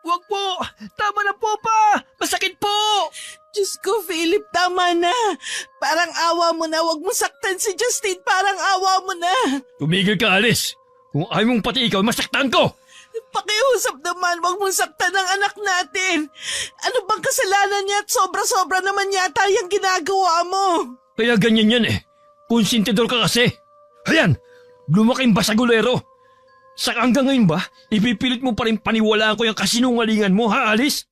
Wag po! Tama na po pa! Masakit po! Diyos ko, Philip, tama na. Parang awa mo na. Huwag mo saktan si Justin. Parang awa mo na. Tumigil ka, Alice! Kung ayaw mong pati ikaw, masaktan ko! Pakiusap naman, huwag mong saktan ang anak natin. Ano bang kasalanan niya at sobra-sobra naman yata yung ginagawa mo? Kaya ganyan yan eh. Konsentidor ka kasi. Ayan, lumaking basagulero. Sa hanggang ngayon ba, ipipilit mo pa rin paniwalaan ko yung kasinungalingan mo, ha, Alice?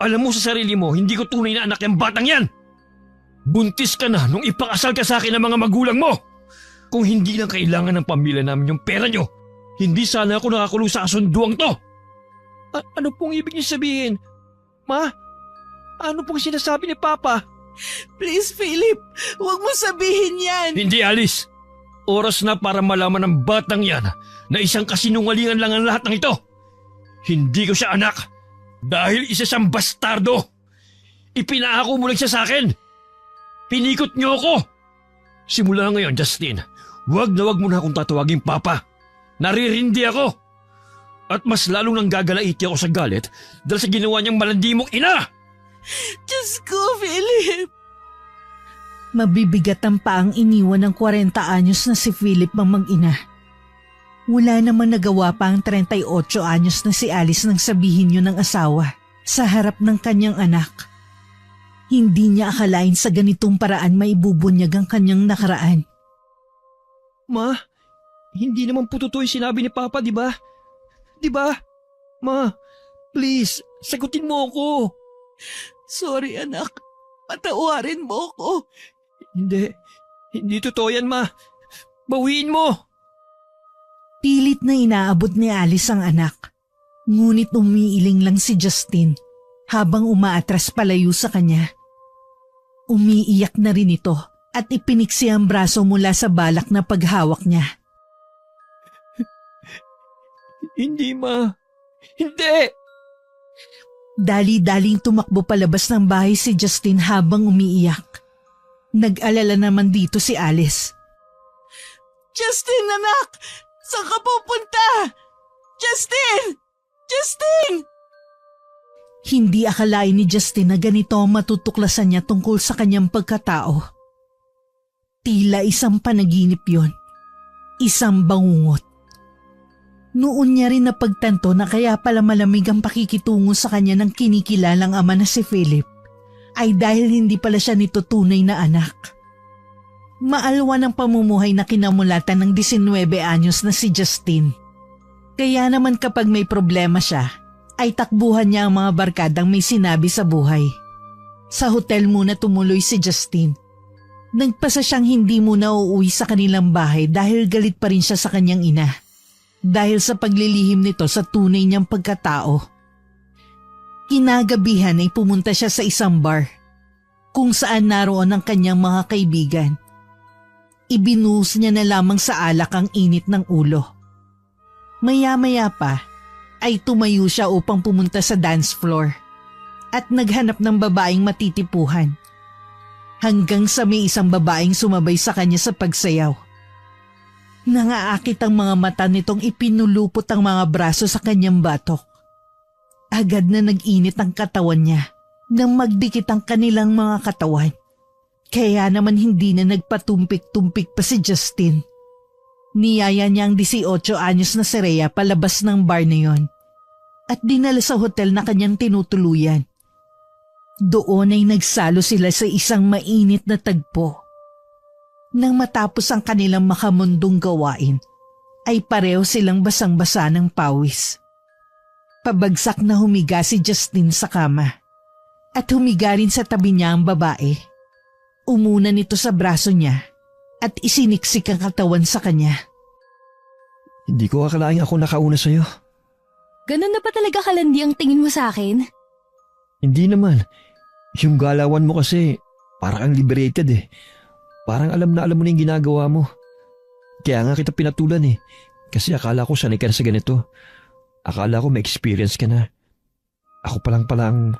Alam mo sa sarili mo, hindi ko tunay na anak yung batang yan. Buntis ka na nung ipakasal ka sa akin ng mga magulang mo. Kung hindi lang kailangan ng pamilya namin yung pera nyo, hindi sana ako nakakulong sa kasunduang to. Ano pong ibig niyo sabihin? Ma, ano pong sinasabi ni Papa? Please, Philip, huwag mo sabihin yan. Hindi, Alice. Oras na para malaman ng batang yan na isang kasinungalingan lang ang lahat ng ito. Hindi ko siya anak dahil isa siyang bastardo. Ipinako mo lang siya sa akin. Pinikot niyo ako. Simula ngayon, Justin, wag mo na akong tatawaging Papa. Naririndi ako. At mas lalong nang gagalaiti ako sa galit dahil sa ginawa niyang malandi mong ina. Diyos ko, Philip. Mabibigat ang paang iniwan ng 40 anyos na si Philip ang mag-ina. Wala namang nagawa pa ang 38 anyos na si Alice nang sabihin yun ng asawa sa harap ng kanyang anak. Hindi niya akalain sa ganitong paraan maibubunyag ang kanyang nakaraan. Ma, hindi naman po totoo yung sinabi ni Papa, di ba? Di ba? Ma, please, sagutin mo ako. Sorry, anak. Patawarin mo ko. Hindi totoo yan, Ma. Bawiin mo. Pilit na inaabot ni Alice ang anak. Ngunit umiiling lang si Justin habang umaatras palayo sa kanya. Umiiyak na rin ito at ipiniksi ang braso mula sa balak na paghawak niya. Hindi, Ma. Hindi! Dali-daling tumakbo palabas ng bahay si Justin habang umiiyak. Nag-alala naman dito si Alice. Justin, anak! Saan ka pupunta? Justin! Justin! Hindi akalain ni Justin na ganito ang matutuklasan niya tungkol sa kanyang pagkatao. Tila isang panaginip yon. Isang bangungot. Noon niya rin napagtanto na kaya pala malamig ang pakikitungo sa kanya ng kinikilalang ama na si Philip ay dahil hindi pala siya nito tunay na anak. Maalwa ng pamumuhay na kinamulatan ng 19 anyos na si Justin. Kaya naman kapag may problema siya, ay takbuhan niya ang mga barkadang may sinabi sa buhay. Sa hotel muna tumuloy si Justin. Nagpasa siyang hindi muna uuwi sa kanilang bahay dahil galit pa rin siya sa kanyang ina. Dahil sa paglilihim nito sa tunay niyang pagkatao. Kinagabihan ay pumunta siya sa isang bar, kung saan naroon ang kanyang mga kaibigan. Ibinuhos niya na lamang sa alak ang init ng ulo. Maya-maya pa ay tumayo siya upang pumunta sa dance floor at naghanap ng babaeng matitipuhan. Hanggang sa may isang babaeng sumabay sa kanya sa pagsayaw. Nangaakit ang mga mata nitong ipinulupot ang mga braso sa kanyang batok. Agad na nag-init ang katawan niya nang magdikit ang kanilang mga katawan. Kaya naman hindi na nagpatumpik-tumpik pa si Justin. Niyaya niya ang 18 anyos na si Rhea palabas ng bar na yon at dinala sa hotel na kanyang tinutuluyan. Doon ay nagsalo sila sa isang mainit na tagpo. Nang matapos ang kanilang makamundong gawain, ay pareho silang basang-basa ng pawis. Pabagsak na humiga si Justin sa kama at humiga rin sa tabi niya ang babae. Umuna nito sa braso niya at isiniksik ang katawan sa kanya. Hindi ko akalaing ako nakauna sa'yo. Ganun na pa talaga kalandi ang tingin mo sa akin? Hindi naman. Yung galawan mo kasi parang ang liberated eh. Parang alam na alam mo na yung ginagawa mo. Kaya nga kita pinatulan eh. Kasi akala ko sanay ka na sa ganito. Akala ko may experience ka na. Ako pa lang pala ang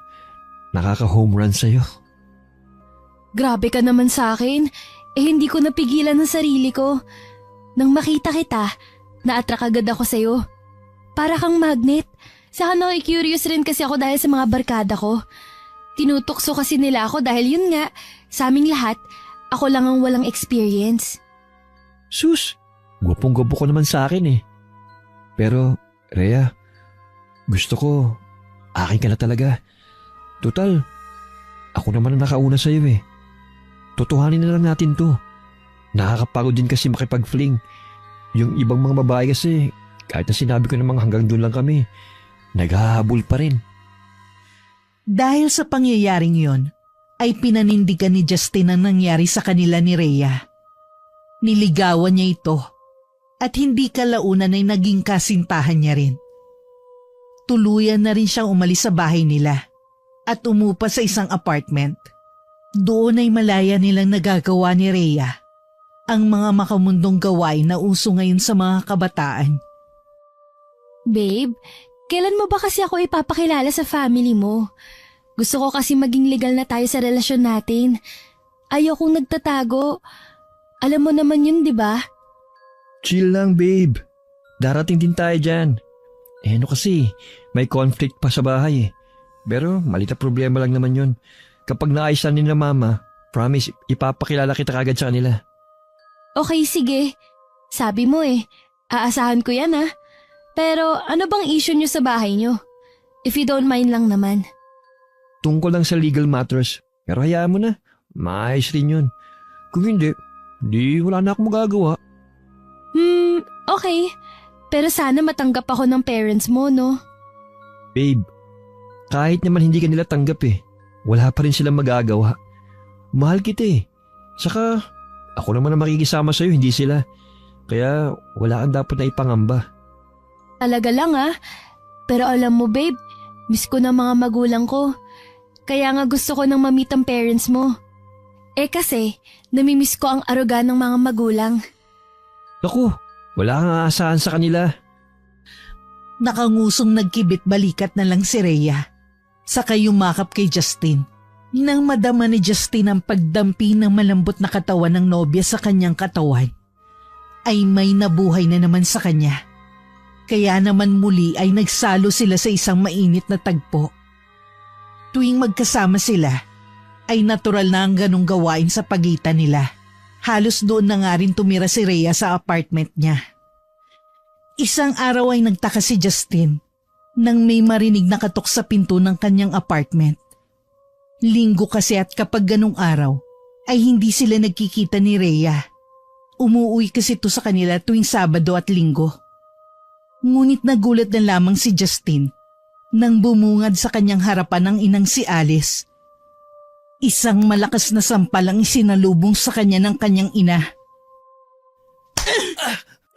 nakaka-home run sa'yo. Grabe ka naman sa akin. Hindi ko napigilan ang sarili ko. Nang makita kita, na-attract agad ako sa'yo. Para kang magnet. Saka curious rin kasi ako dahil sa mga barkada ko. Tinutukso kasi nila ako dahil yun nga, sa aming lahat, ako lang ang walang experience. Sus, gwapong-gwapo ko naman sa akin eh. Pero, Rhea, gusto ko, akin ka na talaga. Total, ako naman ang nakauna sa'yo eh. Tutuhanin na lang natin to. Nakakapagod din kasi makipag-fling. Yung ibang mga babae kasi, kahit na sinabi ko namang hanggang doon lang kami, naghahabol pa rin. Dahil sa pangyayaring yon, ay pinanindigan ni Justin ang nangyari sa kanila ni Rhea. Niligawan niya ito at hindi kalaunan ay naging kasintahan niya rin. Tuluyan na rin siyang umalis sa bahay nila at umupa sa isang apartment. Doon ay malaya nilang nagagawa ni Rhea ang mga makamundong gawain na uso ngayon sa mga kabataan. Babe, kailan mo ba kasi ako ipapakilala sa family mo? Gusto ko kasi maging legal na tayo sa relasyon natin. Ayokong nagtatago. Alam mo naman yun, di ba? Chill lang, babe. Darating din tayo dyan. Eh ano kasi, may conflict pa sa bahay eh. Pero malita problema lang naman yun. Kapag naayos na nila mama, promise, ipapakilala kita kagad sa kanila. Okay, sige. Sabi mo aasahan ko yan ah. Pero ano bang issue nyo sa bahay nyo? If you don't mind lang naman. Tungkol lang sa legal matters. Pero hayaan mo na, maayos rin yun. Kung hindi, di wala na akong magagawa. Okay. Pero sana matanggap ako ng parents mo, no? Babe, kahit naman hindi ka nila tanggap eh, wala pa rin silang magagawa. Mahal kita eh. Saka, ako naman ang makikisama sa'yo, hindi sila. Kaya wala kang dapat na ipangamba. Talaga lang ah. Pero alam mo babe, miss ko ng mga magulang ko. Kaya nga gusto ko nang ma-meet ang parents mo. Eh kasi, namimiss ko ang aruga ng mga magulang. Naku, wala kang aasahan sa kanila. Nakangusong nagkibit balikat na lang si Rhea. Saka yumakap kay Justin. Nang madama ni Justin ang pagdampi ng malambot na katawan ng nobya sa kanyang katawan, ay may nabuhay na naman sa kanya. Kaya naman muli ay nagsalo sila sa isang mainit na tagpo. Tuwing magkasama sila, ay natural na ang ganong gawain sa pagitan nila. Halos doon na nga rin tumira si Rhea sa apartment niya. Isang araw ay nagtaka si Justin nang may marinig na katok sa pinto ng kanyang apartment. Linggo kasi at kapag ganong araw ay hindi sila nagkikita ni Rhea. Umuwi kasi ito sa kanila tuwing Sabado at Linggo. Ngunit nagulat na lamang si Justin nang bumungad sa kanyang harapan ng inang si Alice. Isang malakas na sampal ang isinalubong sa kanya ng kanyang ina.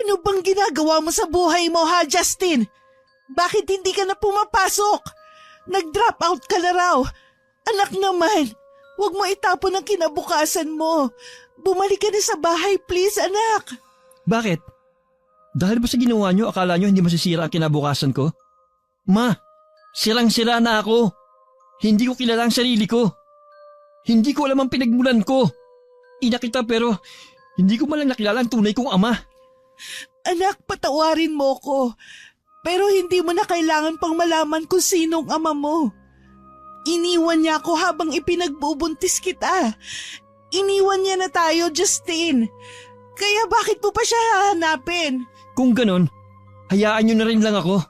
Ano bang ginagawa mo sa buhay mo ha, Justin? Bakit hindi ka na pumapasok? Nag-drop out ka na raw. Anak naman, huwag mo itapon ang kinabukasan mo. Bumalik ka na sa bahay, please, anak. Bakit? Dahil ba sa ginawa nyo, akala nyo hindi masisira ang kinabukasan ko? Ma, sirang-sira na ako. Hindi ko kilala ang sarili ko. Hindi ko alam ang pinagmulan ko. Ina kita pero hindi ko malang nakilala ang tunay kong ama. Anak, patawarin mo ko. Pero hindi mo na kailangan pang malaman kung sinong ama mo. Iniwan niya ako habang ipinagbubuntis kita. Iniwan niya na tayo, Justin. Kaya bakit mo pa siya hahanapin? Kung ganon, hayaan nyo na rin lang ako.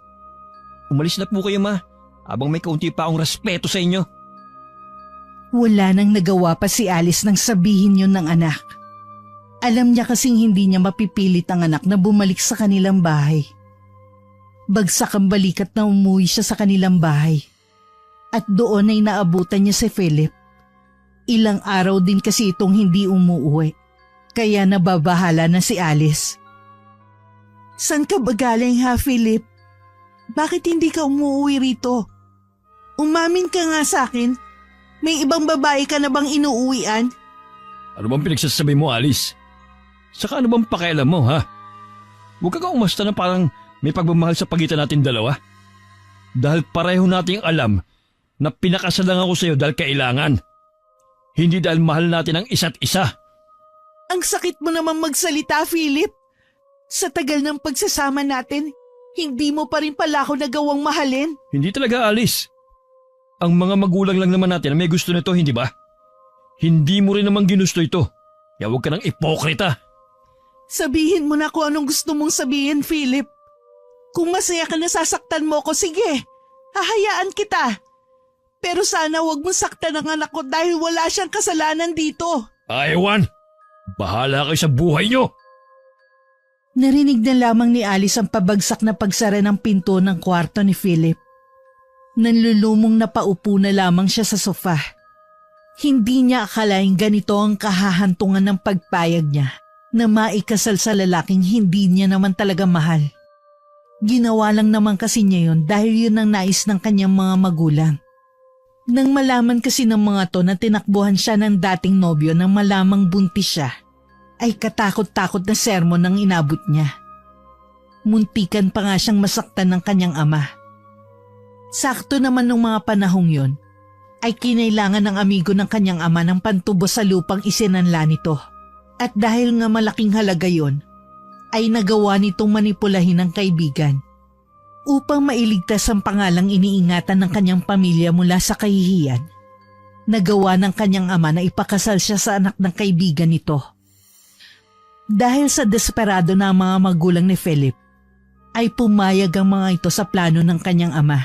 Umalis na po kayo ma, habang may kaunti pa akong respeto sa inyo. Wala nang nagawa pa si Alice nang sabihin yun ng anak. Alam niya kasing hindi niya mapipilit ang anak na bumalik sa kanilang bahay. Bagsak ang balikat na umuwi siya sa kanilang bahay. At doon ay naabutan niya si Philip. Ilang araw din kasi itong hindi umuwi. Kaya nababahala na si Alice. San ka ba galing ha, Philip? Bakit hindi ka umuwi rito? Umamin ka nga sa akin. May ibang babae ka na bang inuuwian? Ano bang pinagsasabi mo, Alice? Saka ano bang pakialam mo, ha? Huwag ka umasta na parang may pagmamahal sa pagitan natin dalawa. Dahil pareho nating alam na pinakasal lang ako sa'yo dahil kailangan. Hindi dahil mahal natin ang isa't isa. Ang sakit mo naman magsalita, Philip. Sa tagal ng pagsasama natin, Hindi mo pa rin pala ako nagawang mahalin. Hindi talaga, Alice. Ang mga magulang lang naman natin na may gusto nito, hindi ba? Hindi mo rin naman ginusto ito. Kaya huwag ka ng ipokrita. Sabihin mo na kung anong gusto mong sabihin, Philip. Kung masaya ka na sasaktan mo ko, sige. Hahayaan kita. Pero sana wag mong saktan ang anak ko dahil wala siyang kasalanan dito. Ewan! Bahala kayo sa buhay nyo! Narinig na lamang ni Alice ang pabagsak na pagsara ng pinto ng kwarto ni Philip. Nanlulumong napaupo na lamang siya sa sofa. Hindi niya akalaing ganito ang kahahantungan ng pagpayag niya na maikasal sa lalaking hindi niya naman talaga mahal. Ginawa lang naman kasi niya yun dahil yun ang nais ng kanyang mga magulang. Nang malaman kasi ng mga to na tinakbuhan siya ng dating nobyo nang malamang buntis siya, ay katakot-takot na sermon ang inabot niya. Muntikan pa nga siyang masaktan ng kanyang ama. Sakto naman nung mga panahong yon, ay kinailangan ng amigo ng kanyang ama ng pantubos sa lupang isinanla nito. At dahil nga malaking halaga yon, ay nagawa nitong manipulahin ng kaibigan upang mailigtas ang pangalang iniingatan ng kanyang pamilya mula sa kahihiyan. Nagawa ng kanyang ama na ipakasal siya sa anak ng kaibigan nito. Dahil sa desperado na mga magulang ni Philip, ay pumayag ang mga ito sa plano ng kanyang ama.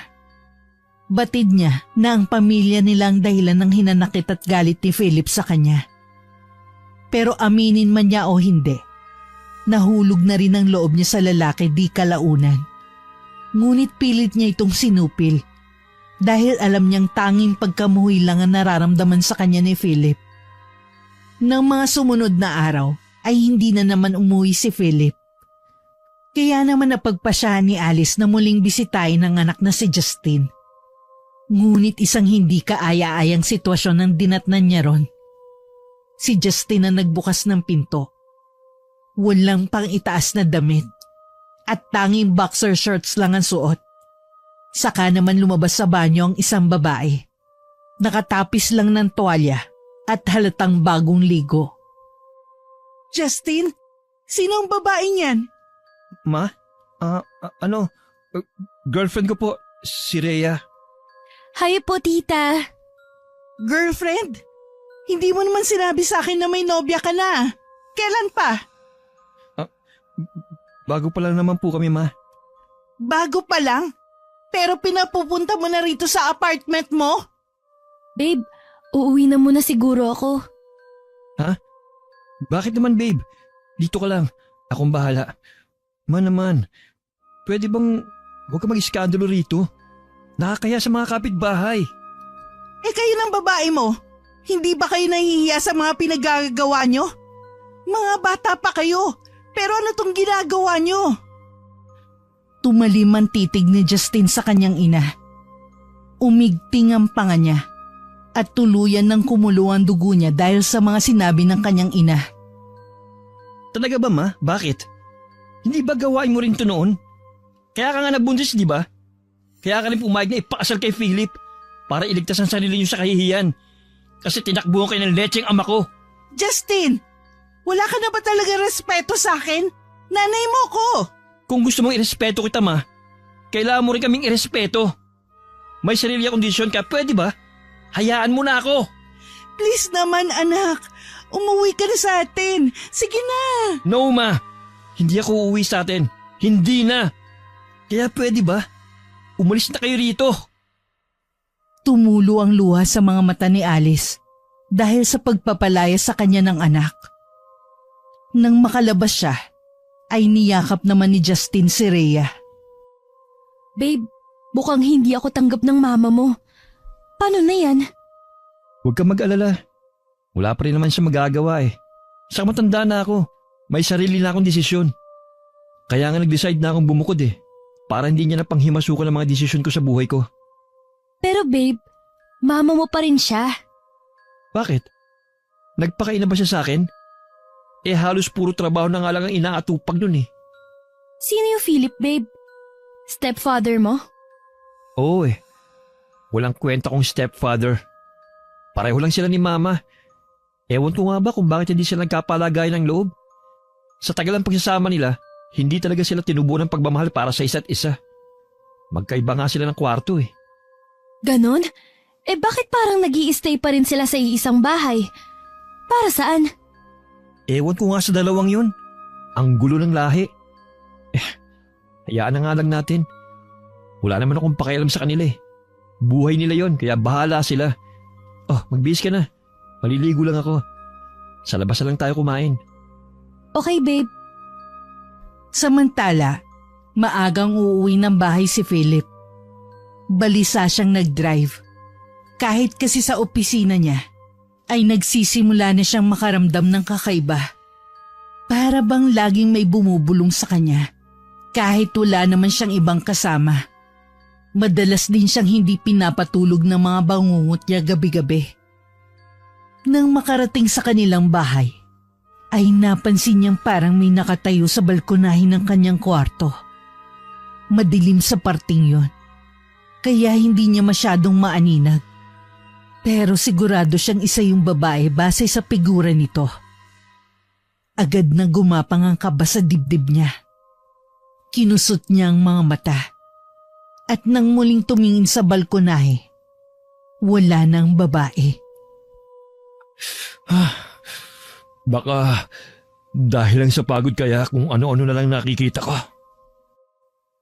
Batid niya na ang pamilya nila ang dahilan ng hinanakit at galit ni Philip sa kanya. Pero aminin man niya o hindi, nahulog na rin ang loob niya sa lalaki di kalaunan. Ngunit pilit niya itong sinupil dahil alam niyang tanging pagkamuhi lang ang nararamdaman sa kanya ni Philip. Nang mga sumunod na araw ay hindi na naman umuwi si Philip. Kaya naman napagpasyahan ni Alice na muling bisitahin ang anak na si Justin. Ngunit isang hindi kaaya-ayang sitwasyon ang dinatnan niya ron. Si Justin ang nagbukas ng pinto. Walang pang itaas na damit at tanging boxer shorts lang ang suot. Saka naman lumabas sa banyo ang isang babae. Nakatapis lang ng tuwalya at halatang bagong ligo. Justin, sino ang babae niyan? Ma? Girlfriend ko po, si Rhea. Hayo po, tita. Girlfriend? Hindi mo naman sinabi sa akin na may nobya ka na. Kailan pa? Bago pa lang naman po kami, Ma. Bago pa lang? Pero pinapupunta mo na rito sa apartment mo? Babe, uuwi na muna siguro ako. Ha? Bakit naman, babe? Dito ka lang. Akong bahala. Ma naman, pwede bang huwag ka mag-iskandalo rito? Nakakaya sa mga kapitbahay. Eh kayo ng babae mo, hindi ba kayo nahihiya sa mga pinagagawa nyo? Mga bata pa kayo, pero ano tong ginagawa nyo? Tumalim ang titig ni Justin sa kanyang ina. Umigting ang panga niya at tuluyan ng kumulo ang dugo niya dahil sa mga sinabi ng kanyang ina. Talaga ba, Ma? Bakit? Hindi ba gawain mo rin ito noon? Kaya ka nga nabuntis, di ba? Kaya ka rin pumayag na ipakasal kay Philip para iligtas ang sarili niyo sa kahihiyan. Kasi tinakbuhan kayo ng lecheng ama ko. Justin, wala ka na ba talaga respeto sa akin? Nanay mo ko! Kung gusto mong irespeto kita, Ma, kailangan mo rin kaming irespeto. May sarili akong desisyon ka, pwede ba? Hayaan mo na ako. Please naman anak, umuwi ka na sa atin. Sige na. No, Ma. Hindi ako uuwi sa atin. Hindi na. Kaya pwede ba? Umalis na kayo rito. Tumulo ang luha sa mga mata ni Alice dahil sa pagpapalaya sa kanya ng anak. Nang makalabas siya, ay niyakap naman ni Justin si Rhea. Babe, mukhang hindi ako tanggap ng mama mo. Paano na yan? Huwag kang mag-alala. Wala pa rin naman siya magagawa eh. Saka matanda na ako. May sarili na akong desisyon. Kaya nga nag-decide na akong bumukod eh. Para hindi niya na panghimasukan ang mga desisyon ko sa buhay ko. Pero babe, mama mo pa rin siya. Bakit? Nagpakain na ba siya sa akin? Eh halos puro trabaho na nga lang ang inaatupag nun eh. Sino yung Philip, babe? Stepfather mo? Oo eh. Walang kwenta kong stepfather. Pareho lang sila ni Mama. Ewan ko nga ba kung bakit hindi sila nagkapalagayan ng loob. Sa tagal ng pagsasama nila, Hindi talaga sila tinubuo ng pagmamahal para sa isa't isa. Magkaiba nga sila ng kwarto eh. Ganon? Bakit parang nag-i-stay pa rin sila sa iisang bahay? Para saan? Ewan ko nga sa dalawang yun. Ang gulo ng lahi. Hayaan na nga lang natin. Wala naman akong pakialam sa kanila eh. Buhay nila yon, kaya bahala sila. Oh, magbihis ka na. Maliligo lang ako. Sa labas na lang tayo kumain. Okay, babe. Samantala, maagang uuwi ng bahay si Philip. Balisa siyang nag-drive. Kahit kasi sa opisina niya, ay nagsisimula na siyang makaramdam ng kakaiba. Para bang laging may bumubulong sa kanya, kahit wala naman siyang ibang kasama. Madalas din siyang hindi pinapatulog ng mga bangungot niya gabi-gabi. Nang makarating sa kanilang bahay, ay napansin niyang parang may nakatayo sa balkonahin ng kanyang kwarto. Madilim sa parting yon, kaya hindi niya masyadong maaninag. Pero sigurado siyang isa yung babae base sa figura nito. Agad na gumapang ang kaba sa dibdib niya. Kinusot niya ang mga mata. At nang muling tumingin sa balkonahe, wala nang babae. Baka dahil lang sa pagod kaya kung ano-ano na lang nakikita ko.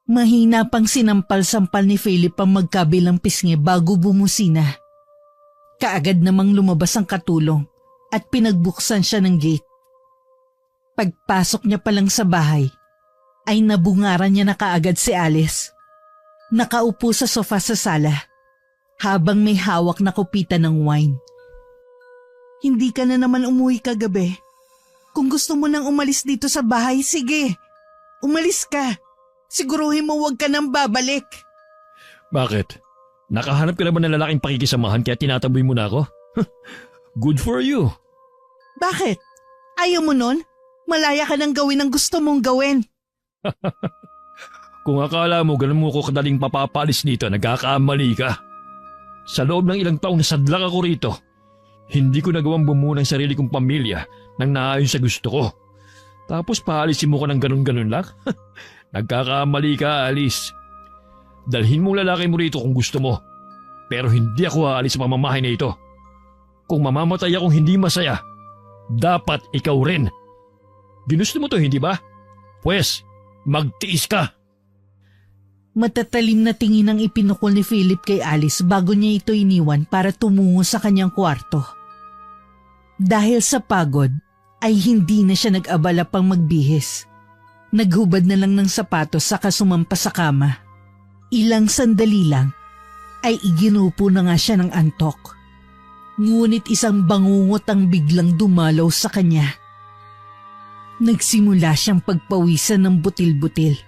Mahina pang sinampal-sampal ni Philip ang magkabilang pisngi bago bumusina. Kaagad namang lumabas ang katulong at pinagbuksan siya ng gate. Pagpasok niya pa lang sa bahay, ay nabungaran niya na kaagad si Alice. Nakaupo sa sofa sa sala, habang may hawak na kupita ng wine. Hindi ka na naman umuwi kagabi. Kung gusto mo nang umalis dito sa bahay, sige. Umalis ka. Siguruhin mo huwag ka nang babalik. Bakit? Nakahanap ka naman ng lalaking pakikisamahan kaya tinataboy mo na ako? Good for you. Bakit? Ayaw mo nun? Malaya ka nang gawin ang gusto mong gawin. Kung akala mo ganun mo ko kadaling mapapalis dito, nagkakamali ka. Sa loob ng ilang taong nasadlak ako rito, hindi ko nagawang bumuo ng sarili kong pamilya nang naayon sa gusto ko. Tapos paalisin mo ko ng ganun-ganun lang? Nagkakamali ka, Alice. Dalhin mong lalaki mo rito kung gusto mo. Pero hindi ako aalis sa pamamahay na ito. Kung mamamatay akong hindi masaya, dapat ikaw rin. Ginusto mo to, hindi ba? Pwes, magtiis ka. Matatalim na tingin ang ipinukol ni Philip kay Alice bago niya ito iniwan para tumungo sa kanyang kwarto. Dahil sa pagod, ay hindi na siya nag-abala pang magbihis. Naghubad na lang ng sapatos saka sumampa sa kama. Ilang sandali lang, ay iginupo na nga siya ng antok. Ngunit isang bangungot ang biglang dumalaw sa kanya. Nagsimula siyang pagpawisan ng butil-butil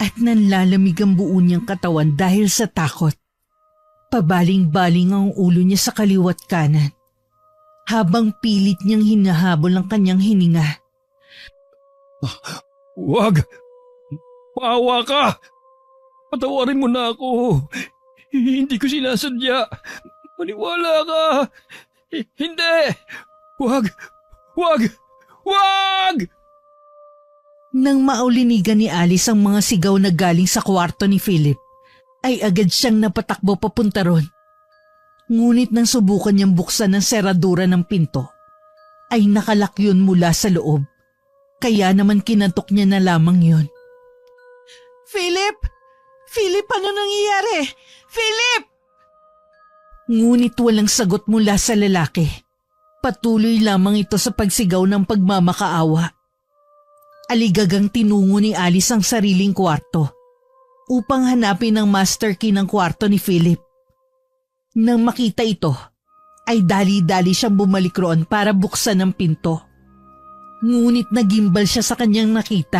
at nanlalamig ang buo niyang katawan dahil sa takot. Pabaling-baling ang ulo niya sa kaliwat kanan habang pilit niyang hinahabol ang kanyang hininga. Wag! Maawa ka! Patawarin mo na ako. Hindi ko sinasadya. Maniwala ka. Hindi! Wag! Wag! Wag! Nang maulinigan ni Alice ang mga sigaw na galing sa kwarto ni Philip, ay agad siyang napatakbo papunta ron. Ngunit nang subukan niyang buksan ang seradura ng pinto, ay nakalak yun mula sa loob. Kaya naman kinantok niya na lamang yun. Philip! Philip, ano nangyayari? Philip! Ngunit walang sagot mula sa lalaki. Patuloy lamang ito sa pagsigaw ng pagmamakaawa. Aligagang tinungo ni Alice ang sariling kwarto upang hanapin ang master key ng kwarto ni Philip. Nang makita ito, ay dali-dali siyang bumalik roon para buksan ang pinto. Ngunit nagimbal siya sa kanyang nakita.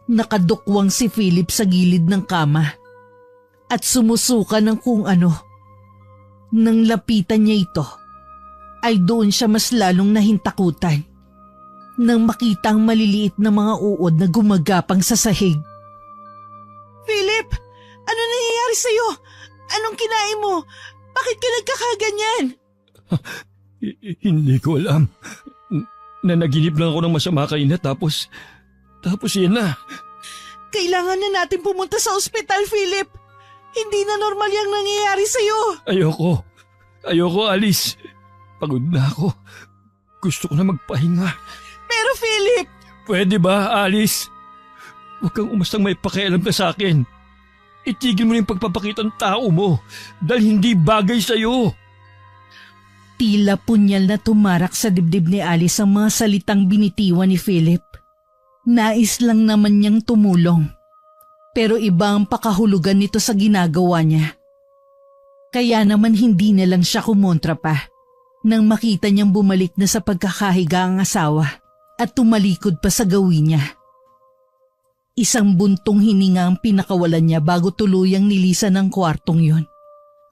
Nakadukwang si Philip sa gilid ng kama at sumusuka ng kung ano. Nang lapitan niya ito, ay doon siya mas lalong nahintakutan nang makita ang maliliit na mga uod na gumagapang sa sahig. Philip! Ano nangyayari sa'yo? Anong kinain mo? Bakit ka nagkakaganyan? Hindi ko alam. Nanaginip lang ako ng masama kanina tapos Tapos yan na. Kailangan na natin pumunta sa ospital, Philip. Hindi na normal yung nangyayari sa'yo. Ayoko, Alice. Pagod na ako. Gusto ko na magpahinga. Pero Philip, Pwede ba, Alice? Huwag kang umastang may pakialam ka sa akin. Itigil mo na yung pagpapakita ng tao mo dahil hindi bagay sa'yo. Tila punyal na tumarak sa dibdib ni Alice ang mga salitang binitiwan ni Philip. Nais lang naman niyang tumulong. Pero iba ang pakahulugan nito sa ginagawa niya. Kaya naman hindi na lang siya kumontra pa nang makita niyang bumalik na sa pagkakahiga ang asawa at tumalikod pa sa gawin niya. Isang buntong hininga ang pinakawalan niya bago tuluyang nilisan ng kwartong yon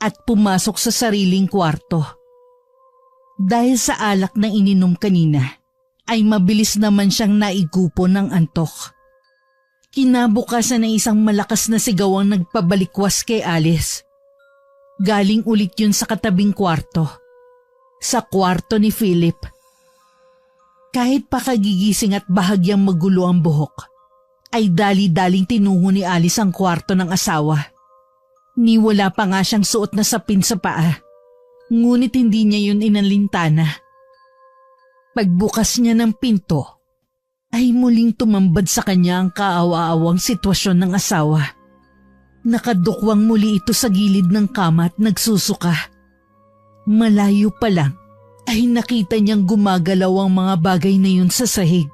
at pumasok sa sariling kwarto. Dahil sa alak na ininom kanina, ay mabilis naman siyang naigupo ng antok. Kinabukasan na isang malakas na sigaw ang nagpabalikwas kay Alice. Galing ulit yun sa katabing kwarto. Sa kwarto ni Philip. Kahit pa kagigising at bahagyang magulo ang buhok, ay dali-daling tinungo ni Alice ang kwarto ng asawa. Niwala pa nga siyang suot na sapin sa paa, ngunit hindi niya yun inalintana. Pagbukas niya ng pinto, ay muling tumambad sa kanya ang kaawa-awang sitwasyon ng asawa. Nakadukwang muli ito sa gilid ng kama at nagsusuka. Malayo pa lang ay nakita niyang gumagalaw ang mga bagay na yun sa sahig.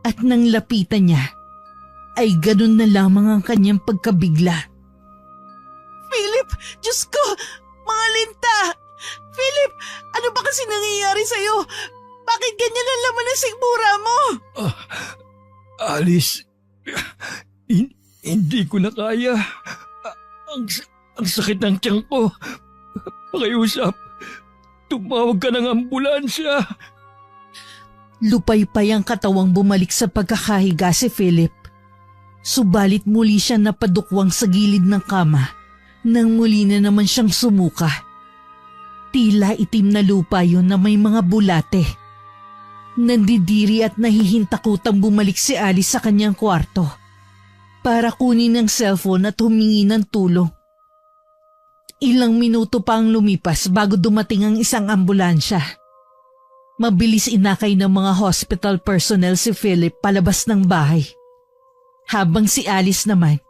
At nang lapitan niya, ay ganun na lamang ang kanyang pagkabigla. Philip, Diyos ko, mga linta! Philip, ano ba kasi nangyayari sa'yo? Bakit ganyan ang laman ng sikmura mo? Alice, hindi ko na kaya. Ang sakit ng tiyan ko. Pakiusap, tumawag ka ng ambulansya. Lupay-pay ang katawang bumalik sa pagkakahiga si Philip. Subalit muli siya napadukwang sa gilid ng kama nang muli na naman siyang sumuka. Tila itim na lupa yun na may mga bulate. Nandidiri at nahihintakutang bumalik si Alice sa kanyang kwarto para kunin ang cellphone at humingi ng tulong. Ilang minuto pa ang lumipas bago dumating ang isang ambulansya. Mabilis inakay ng mga hospital personnel si Philip palabas ng bahay. Habang si Alice naman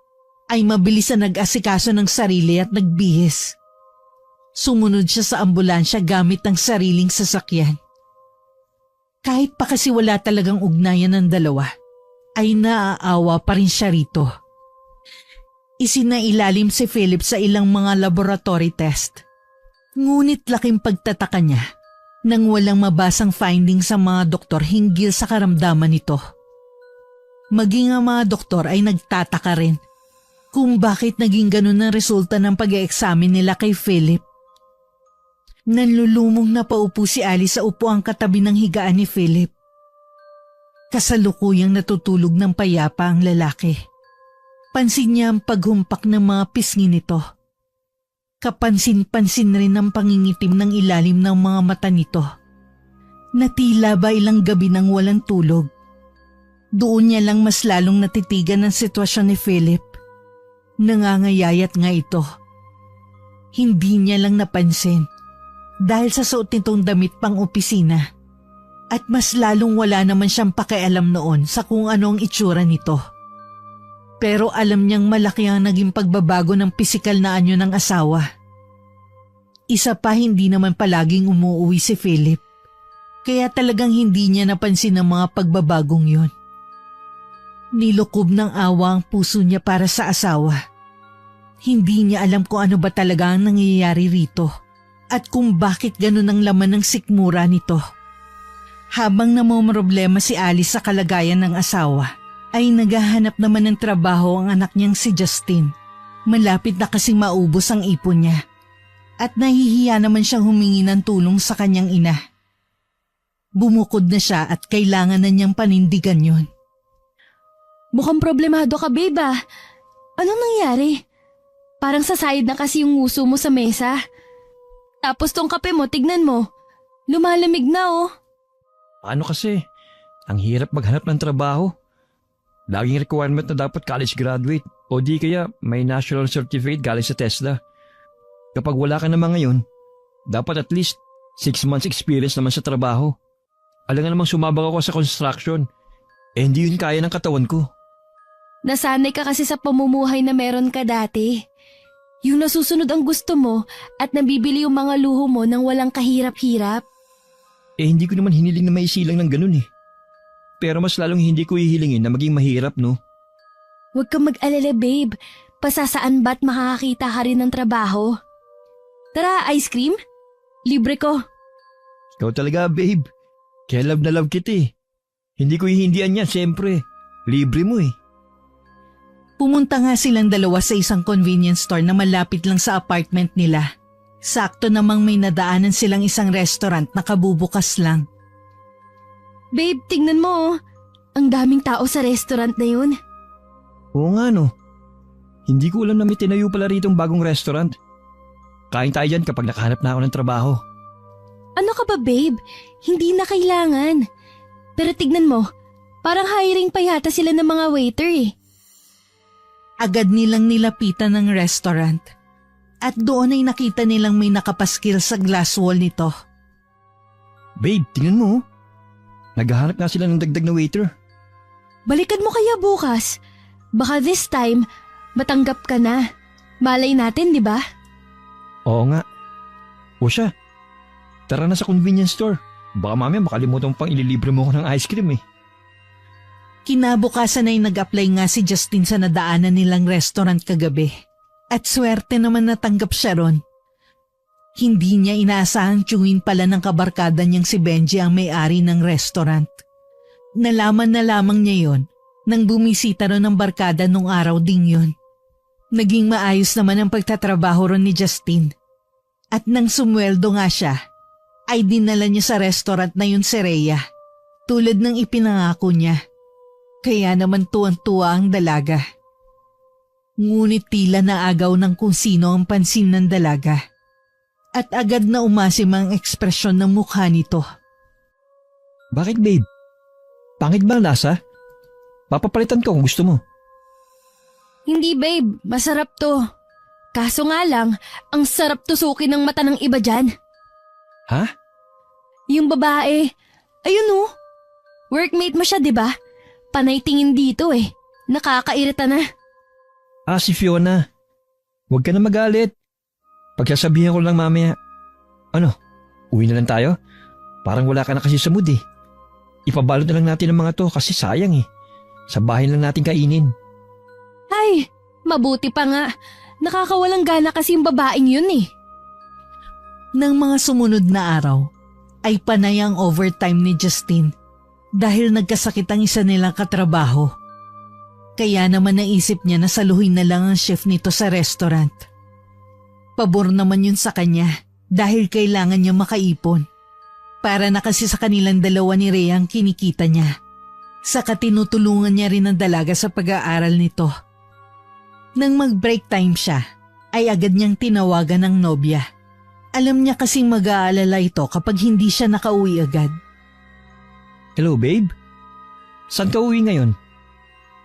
ay mabilis na nag-asikaso ng sarili at nagbihis. Sumunod siya sa ambulansya gamit ang sariling sasakyan. Kahit pa kasi wala talagang ugnayan ng dalawa, ay naaawa pa rin siya rito. Isinailalim si Philip sa ilang mga laboratory test. Ngunit laking pagtataka niya nang walang mabasang findings sa mga doktor hinggil sa karamdaman nito. Maging ang mga doktor ay nagtataka rin kung bakit naging ganun ang resulta ng pag-e-examine nila kay Philip. Nanlulumong na paupo si Alice sa upuang katabi ng higaan ni Philip. Kasalukuyang natutulog ng payapa ang lalaki. Pansin niya ang paghumpak ng mga pisngi nito. Kapansin-pansin rin ang pangingitim ng ilalim ng mga mata nito. Natila ba ilang gabi nang walang tulog? Doon niya lang mas lalong natitigan ang sitwasyon ni Philip. Nangangayayat nga ito. Hindi niya lang napansin dahil sa suot nitong damit pang opisina. At mas lalong wala naman siyang pakialam noon sa kung ano ang itsura nito. Pero alam niyang malaki ang naging pagbabago ng pisikal na anyo ng asawa. Isa pa, hindi naman palaging umuuwi si Philip. Kaya talagang hindi niya napansin ang mga pagbabagong yun. Nilukob ng awa ang puso niya para sa asawa. Hindi niya alam kung ano ba talaga ang nangyayari rito at kung bakit ganun ang laman ng sikmura nito. Habang namomroblema si Alice sa kalagayan ng asawa, ay naghahanap naman ng trabaho ang anak niyang si Justin. Malapit na kasing maubos ang ipon niya at nahihiya naman siyang humingi ng tulong sa kanyang ina. Bumukod na siya at kailangan na niyang panindigan yon. Mukhang problemado ka, babe ah. Anong nangyari? Parang sasayad na kasi yung nguso mo sa mesa. Tapos tong kape mo, tignan mo. Lumalamig na oh. Paano kasi? Ang hirap maghanap ng trabaho. Laging requirement na dapat college graduate o di kaya may national certificate galing sa TESDA. Kapag wala ka naman ngayon, dapat at least 6 months experience naman sa trabaho. Alam nga namang sumabak ako sa construction. Hindi yun kaya ng katawan ko. Nasanay ka kasi sa pamumuhay na meron ka dati. Yung nasusunod ang gusto mo at nabibili yung mga luho mo nang walang kahirap-hirap. Hindi ko naman hiniling na maisilang ng ganun eh. Pero mas lalong hindi ko hihilingin na maging mahirap, no? Huwag kang mag-alala, babe. Pasasaan ba't makakakita ka rin ng trabaho? Tara, ice cream? Libre ko. Ikaw talaga, babe. Kaya love na love kita eh. Hindi ko hihindihan yan, siyempre. Libre mo eh. Pumunta nga silang dalawa sa isang convenience store na malapit lang sa apartment nila. Sakto namang may nadaanan silang isang restaurant na kabubukas lang. Babe, tingnan mo oh. Ang daming tao sa restaurant na yun. Oo nga no. Hindi ko alam na may tinayo pala rito ang bagong restaurant. Kain tayo dyan kapag nakahanap na ako ng trabaho. Ano ka ba, babe? Hindi na kailangan. Pero tignan mo, parang hiring pa yata sila ng mga waiter eh. Agad nilang nilapitan ng restaurant. At doon ay nakita nilang may nakapaskil sa glass wall nito. Babe, tingnan mo. Naghahanap nga sila ng dagdag na waiter. Balikan mo kaya bukas. Baka this time, matanggap ka na. Malay natin, di ba? Oo nga. O siya, tara na sa convenience store. Baka mamaya makalimutan pang ililibre mo ko ng ice cream eh. Kinabukasan ay nag-apply nga si Justin sa nadaanan nilang restaurant kagabi. At swerte naman natanggap siya ron. Hindi niya inaasahang tiyungin pala ng kabarkada niyang si Benji ang may-ari ng restaurant. Nalaman na lamang niya yon nang bumisita ron ng barkada nung araw ding yon. Naging maayos naman ang pagtatrabaho ron ni Justin. At nang sumweldo nga siya, ay dinala niya sa restaurant na yun si Rhea. Tulad ng ipinangako niya. Kaya naman tuwang-tuwa ang dalaga. Ngunit tila naagaw ng kung sino ang pansin ng dalaga. At agad na umasim ang ekspresyon ng mukha nito. Bakit babe? Pangit ba ang lasa? Papapalitan ko kung gusto mo. Hindi, babe. Masarap to. Kaso nga lang, ang sarap tusukin ng mata ng iba dyan. Ha? Yung babae, ayun oh. Workmate mo siya, di ba? Panay tingin dito eh. Nakakairita na. Si Fiona. Huwag ka na magalit. Pagsasabihan ko lang mamaya. Ano, uwi na lang tayo? Parang wala ka na kasi sa mood eh. Ipabalot na lang natin ang mga to kasi sayang eh. Sa bahay lang natin kainin. Ay, mabuti pa nga. Nakakawalang gana kasi yung babaeng yun eh. Nang mga sumunod na araw, ay panay ang overtime ni Justin dahil nagkasakit ang isa nilang katrabaho. Kaya naman naisip niya na saluhin na lang ang shift nito sa restaurant. Pabor naman yun sa kanya dahil kailangan niya makaipon. Para na kasi sa kanilang dalawa ni Rhea ang kinikita niya. Saka tinutulungan niya rin ang dalaga sa pag-aaral nito. Nang mag-break time siya, ay agad niyang tinawagan ng nobya. Alam niya kasing mag-aalala ito kapag hindi siya nakauwi agad. Hello babe? Saan ka uwi ngayon?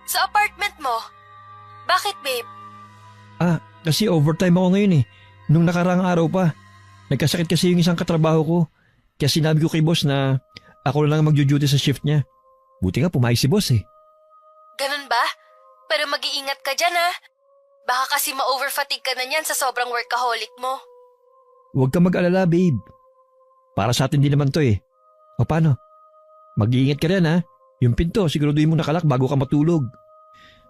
Sa apartment mo? Bakit, babe? Kasi overtime ako ngayon eh. Nung nakaraang araw pa. Nagkasakit kasi yung isang katrabaho ko. Kaya sinabi ko kay boss na ako na lang magjo-duty sa shift niya. Buti nga pumayag si boss eh. Ganun ba? Pero mag-iingat ka dyan ha. Baka kasi ma-overfatigue ka na niyan sa sobrang workaholic mo. Huwag ka mag-alala babe. Para sa atin din naman to eh. O paano? Mag-iingat ka rin ha. Yung pinto siguraduhin mo nakalak bago ka matulog.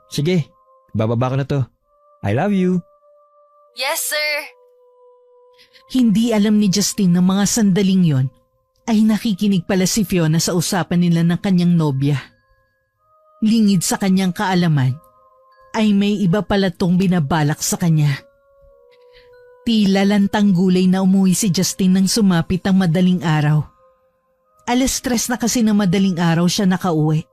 Sige, bababa ko na to. I love you. Yes, sir. Hindi alam ni Justin na mga sandaling yon ay nakikinig pala si Fiona sa usapan nila ng kanyang nobya. Lingid sa kanyang kaalaman ay may iba pala tong binabalak sa kanya. Tila lantang gulay na umuwi si Justin nang sumapit ang madaling araw. 3:00 na kasi na madaling araw siya nakauwi.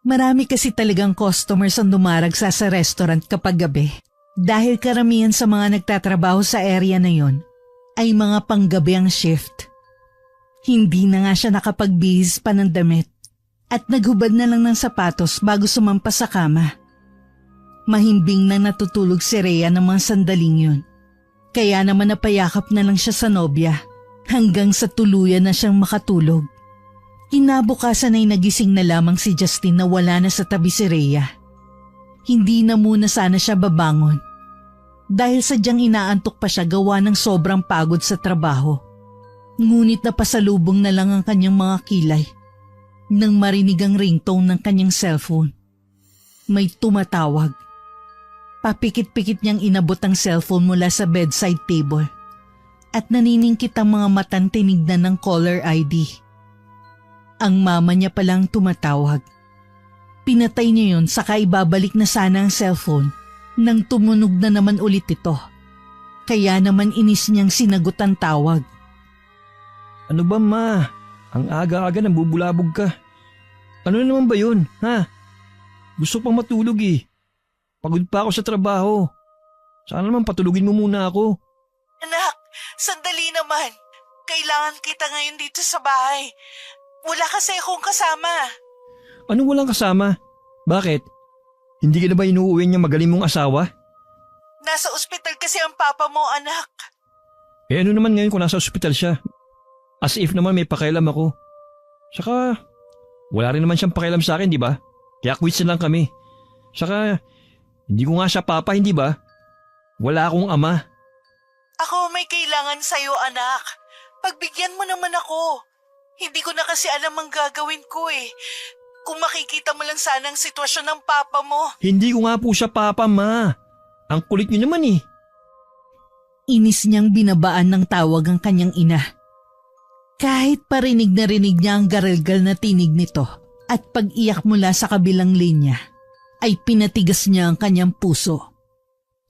Marami kasi talagang customers ang dumaragsa sa restaurant kapag gabi. Dahil karamihan sa mga nagtatrabaho sa area na yon ay mga panggabi ang shift. Hindi na nga siya nakapagbihis pa ng damit at naghubad na lang ng sapatos bago sumampas sa kama. Mahimbing nang natutulog si Rhea ng mga sandaling yun. Kaya naman napayakap na lang siya sa nobya hanggang sa tuluyan na siyang makatulog. Kinabukasan ay nagising na lamang si Justin na wala na sa tabi si Rhea. Hindi na muna sana siya babangon dahil sadyang inaantok pa siya gawa ng sobrang pagod sa trabaho. Ngunit napasalubong na lang ang kanyang mga kilay nang marinig ang ringtone ng kanyang cellphone. May tumatawag. Papikit-pikit niyang inabot ang cellphone mula sa bedside table at naniningkit ang mga matang tinignan ng caller ID. Ang mama niya palang tumatawag. Pinatay niya yun saka ibabalik na sana ang cellphone nang tumunog na naman ulit ito. Kaya naman inis niyang sinagot ang tawag. Ano ba ma? Ang aga-aga nang bubulabog ka. Ano na naman ba yun, ha? Gusto pang matulog eh. Pagod pa ako sa trabaho. Sana naman patulugin mo muna ako. Anak, sandali naman. Kailangan kita ngayon dito sa bahay. Wala kasi akong kasama. Anong walang kasama? Bakit? Hindi ka na ba inuuwi niyang magaling mong asawa? Nasa ospital kasi ang papa mo, anak. Eh ano naman ngayon kung nasa ospital siya? As if naman may pakialam ako. Saka, wala rin naman siyang pakialam sa akin, di ba? Kaya quits na lang kami. Saka, hindi ko nga siya papa, hindi ba? Wala akong ama. Ako may kailangan sa'yo, anak. Pagbigyan mo naman ako. Hindi ko na kasi alam ang gagawin ko eh. Kung makikita mo lang sana ang sitwasyon ng papa mo. Hindi ko nga po siya papa, ma. Ang kulit niyo naman eh. Inis niyang binabaan ng tawag ang kanyang ina. Kahit parinig na rinig niya ang garalgal na tinig nito at pag-iyak mula sa kabilang linya, ay pinatigas niya ang kanyang puso.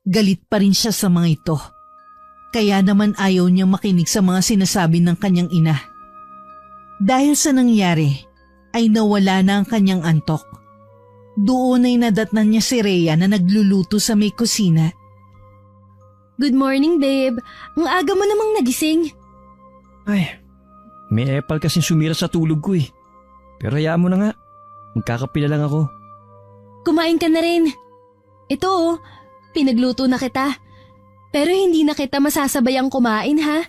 Galit pa rin siya sa mga ito. Kaya naman ayaw niyang makinig sa mga sinasabi ng kanyang ina. Dahil sa nangyari, ay nawala na ang kanyang antok. Doon ay nadatnan niya si Rhea na nagluluto sa may kusina. Good morning, babe. Ang aga mo namang nagising. Ay, may epal kasing sumira sa tulog ko eh. Pero hayaan mo na nga. Magkakape na lang ako. Kumain ka na rin. Ito pinagluto na kita. Pero hindi na kita masasabayang kumain ha.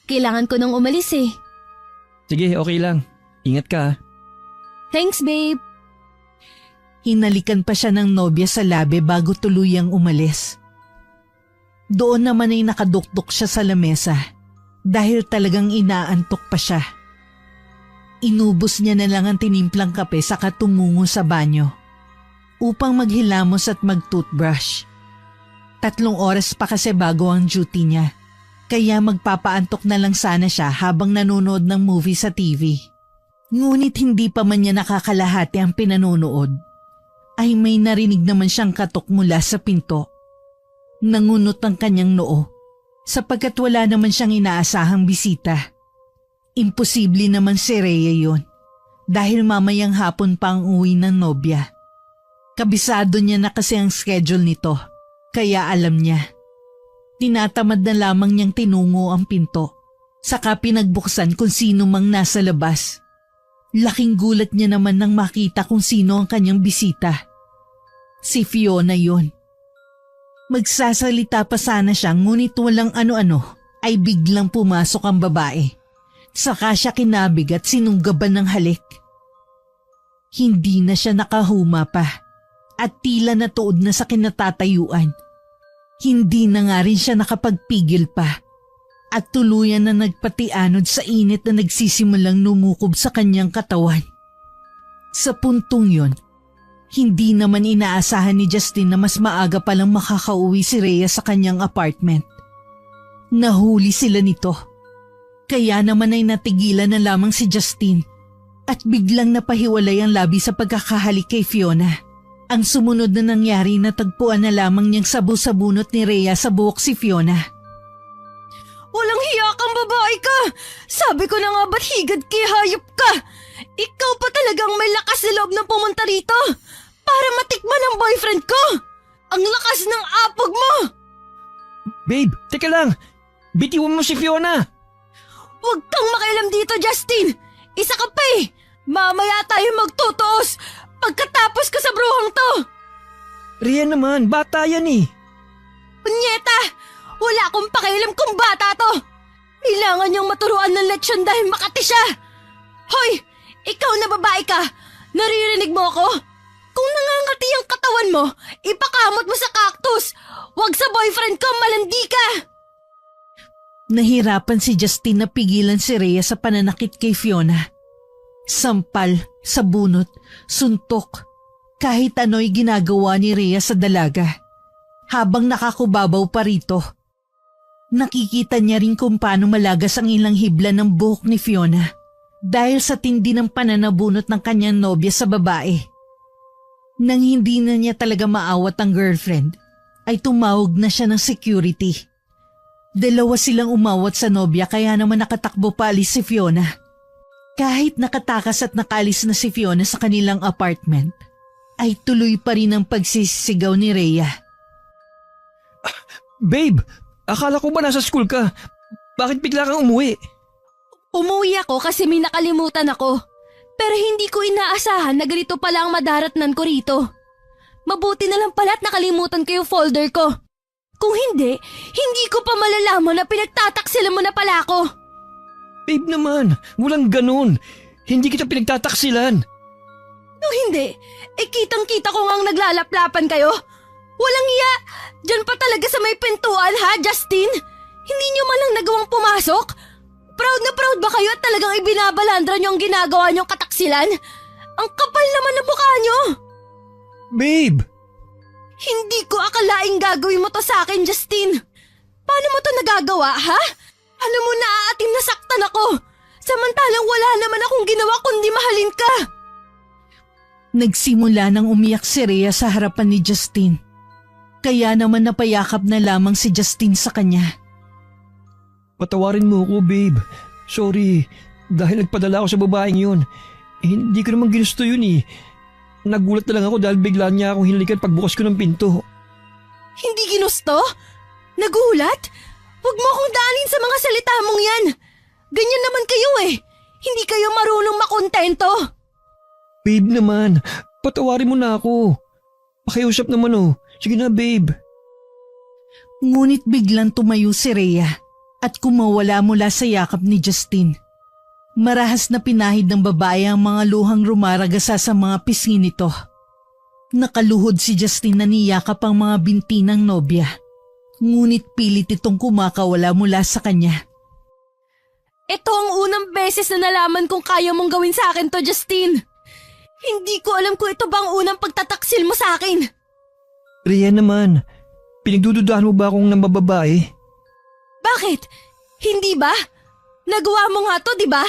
Kailangan ko nang umalis eh. Sige, okay lang. Ingat ka ha. Thanks, babe. Hinalikan pa siya ng nobya sa labi bago tuluyang umalis. Doon naman ay nakadukdok siya sa lamesa dahil talagang inaantok pa siya. Inubos niya na lang ang tinimplang kape saka tumungo sa banyo upang maghilamos at mag-toothbrush. 3 oras pa kasi bago ang duty niya, kaya magpapaantok na lang sana siya habang nanonood ng movie sa TV. Ngunit hindi pa man niya nakakalahati ang pinanonood, ay may narinig naman siyang katok mula sa pinto. Nangunot ang kanyang noo sapagkat wala naman siyang inaasahang bisita. Imposible naman si Rhea yun dahil mamayang hapon pa ang uwi ng nobya. Kabisado niya na kasi ang schedule nito, kaya alam niya. Tinatamad na lamang niyang tinungo ang pinto, saka pinagbuksan kung sino mang nasa labas. Laking gulat niya naman nang makita kung sino ang kanyang bisita. Si Fiona yun. Magsasalita pa sana siya ngunit walang ano-ano ay biglang pumasok ang babae. Saka siya kinabig at sinunggaban ng halik. Hindi na siya nakahuma pa at tila natuod na sa kinatatayuan. Hindi na nga rin siya nakapagpigil pa at tuluyan na nagpatianod sa init na nagsisimulang numukob sa kanyang katawan. Sa puntong yon, hindi naman inaasahan ni Justin na mas maaga palang makakauwi si Rhea sa kanyang apartment. Nahuli sila nito. Kaya naman ay natigilan na lamang si Justin at biglang napahiwalay ang labi sa pagkakahalik kay Fiona. Ang sumunod na nangyari na tagpuan na lamang niyang sabu-sabunot ni Rhea sa buhok si Fiona. Walang hiya kang babae ka! Sabi ko na nga ba't higad kay hayop ka? Ikaw pa talagang may lakas na loob na pumunta rito para matikman ang boyfriend ko! Ang lakas ng apog mo! Babe, teka lang! Bitiwan mo si Fiona! Huwag kang makialam dito, Justin! Isa ka pa eh! Mamaya tayo magtutuos pagkatapos ko sa bruhang to! Rhea naman, bata yan eh. Punyeta! Wala akong pakialam kung bata to! Kailangan niyang maturuan ng leksyon dahil makati siya! Hoy! Ikaw na babae ka! Naririnig mo ako? Kung nangangati ang katawan mo, ipakamot mo sa cactus! Huwag sa boyfriend ko, malandi ka! Nahirapan si Justin na pigilan si Rhea sa pananakit kay Fiona. Sampal, sabunot, suntok, kahit ano'y ginagawa ni Rhea sa dalaga. Habang nakakubabaw pa rito, nakikita niya rin kung paano malagas ang ilang hibla ng buhok ni Fiona dahil sa tindi ng pananabunot ng kanyang nobya sa babae. Nang hindi na niya talaga maawat ang girlfriend, ay tumawag na siya ng security. Dalawa silang umawat sa nobya kaya naman nakatakbo pa alis si Fiona. Kahit nakatakas at nakaalis na si Fiona sa kanilang apartment, ay tuloy pa rin ang pagsisigaw ni Rhea. Babe, akala ko ba nasa school ka? Bakit bigla kang umuwi? Umuwi ako kasi may nakalimutan ako. Pero hindi ko inaasahan na ganito pala ang madaratnan ko rito. Mabuti na lang pala't nakalimutan ko yung folder ko. Kung hindi ko pa malalaman na pinagtataksilan mo na pala ako. Babe naman, walang ganun. Hindi kita pinagtataksilan. Kung hindi, kitang-kita ko ngang naglalaplapan kayo. Walang iya! Diyan pa talaga sa may pintuan ha, Justin? Hindi niyo man lang nagawang pumasok? Proud na proud ba kayo at talagang ibinabalandra niyo ang ginagawa niyong kataksilan? Ang kapal naman ng mukha niyo! Babe! Hindi ko akalaing gagawin mo to sa akin, Justin. Paano mo to nagagawa, ha? Alam mo, naaatim na saktan ako. Samantalang wala naman akong ginawa kundi mahalin ka. Nagsimula nang umiyak si Rhea sa harapan ni Justin. Kaya naman napayakap na lamang si Justin sa kanya. Patawarin mo ako, babe. Sorry, dahil nagpadala ako sa babaeng yun. Hindi ko naman ginusto yun eh. Nagulat na lang ako dahil bigla niya akong hinalikan pagbukas ko ng pinto. Hindi ginusto? Nagulat? Huwag mo akong daanin sa mga salita mong yan. Ganyan naman kayo eh. Hindi kayo marunong makontento. Babe naman, patawarin mo na ako. Pakiusap naman oh. Sige na, babe. Ngunit biglang tumayo si Rhea at kumawala mula sa yakap ni Justin. Marahas na pinahid ng babae ang mga luhang rumaragasa sa mga pisngi nito. Nakaluhod si Justin na niyakap ang mga binti ng nobya. Ngunit pilit itong kumakawala mula sa kanya. Ito ang unang beses na nalaman kong kaya mong gawin sa akin to, Justin. Hindi ko alam kung ito ba ang unang pagtataksil mo sa akin. Rhea naman, pinagdududahan mo ba akong nambababae? Bakit? Hindi ba? Nagawa mo nga to, di ba?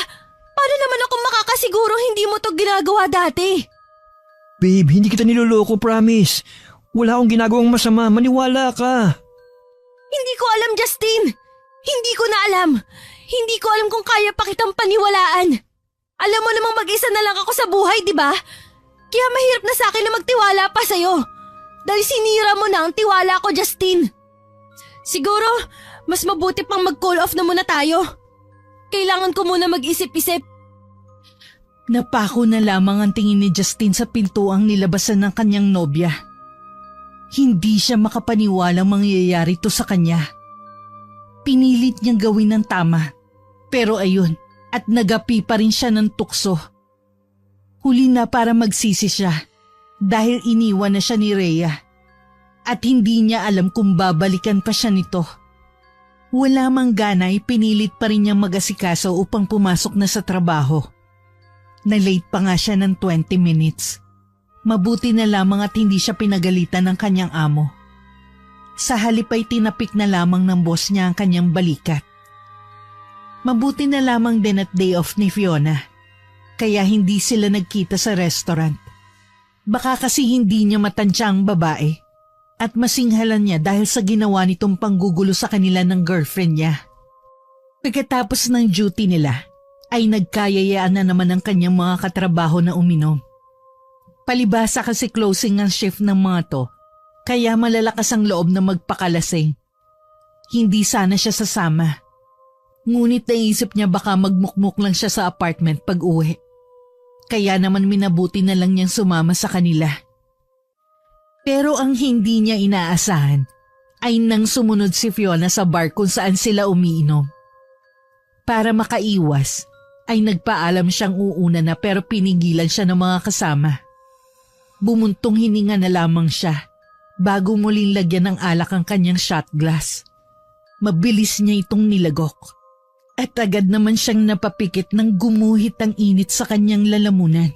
Paano naman ako makakasigurong hindi mo to ginagawa dati? Babe, hindi kita niloloko, promise. Wala akong ginagawang masama, maniwala ka. Hindi ko alam, Justin. Hindi ko na alam. Hindi ko alam kung kaya pa kitang paniwalaan. Alam mo namang mag-isa na lang ako sa buhay, di ba? Kaya mahirap na sa akin na magtiwala pa sa'yo. Dahil sinira mo na ang tiwala ko, Justin. Siguro, mas mabuti pang mag-call off na muna tayo. Kailangan ko muna mag-isip-isip. Napako na lamang ang tingin ni Justin sa pintuang nilabasan ng kanyang nobya. Hindi siya makapaniwalang mangyayari to sa kanya. Pinilit niyang gawin ng tama. Pero ayun, at nagapi pa rin siya ng tukso. Huli na para magsisi siya dahil iniwan na siya ni Rhea. At hindi niya alam kung babalikan pa siya nito. Wala mang ganay, pinilit pa rin niyang mag-asikaso upang pumasok na sa trabaho. Na-late pa nga siya ng 20 minutes. Mabuti na lamang at hindi siya pinagalitan ng kanyang amo. Sa halip ay tinapik na lamang ng boss niya ang kanyang balikat. Mabuti na lamang din at day off ni Fiona, kaya hindi sila nagkita sa restaurant. Baka kasi hindi niya matansya ang babae at masinghalan niya dahil sa ginawa nitong panggugulo sa kanila ng girlfriend niya. Pagkatapos ng duty nila, ay nagkayayaan na naman ang kanyang mga katrabaho na uminom. Palibasa kasi closing ang shift ng mga to, kaya malalakas ang loob na magpakalasing. Hindi sana siya sasama. Ngunit naisip niya baka magmukmuk lang siya sa apartment pag uwi. Kaya naman minabuti na lang niyang sumama sa kanila. Pero ang hindi niya inaasahan ay nang sumunod si Fiona sa bar kung saan sila umiinom. Para makaiwas ay nagpaalam siyang uuna na pero pinigilan siya ng mga kasama. Bumuntong hininga na lamang siya bago muling lagyan ng alak ang kanyang shot glass. Mabilis niya itong nilagok at agad naman siyang napapikit ng gumuhit ang init sa kanyang lalamunan.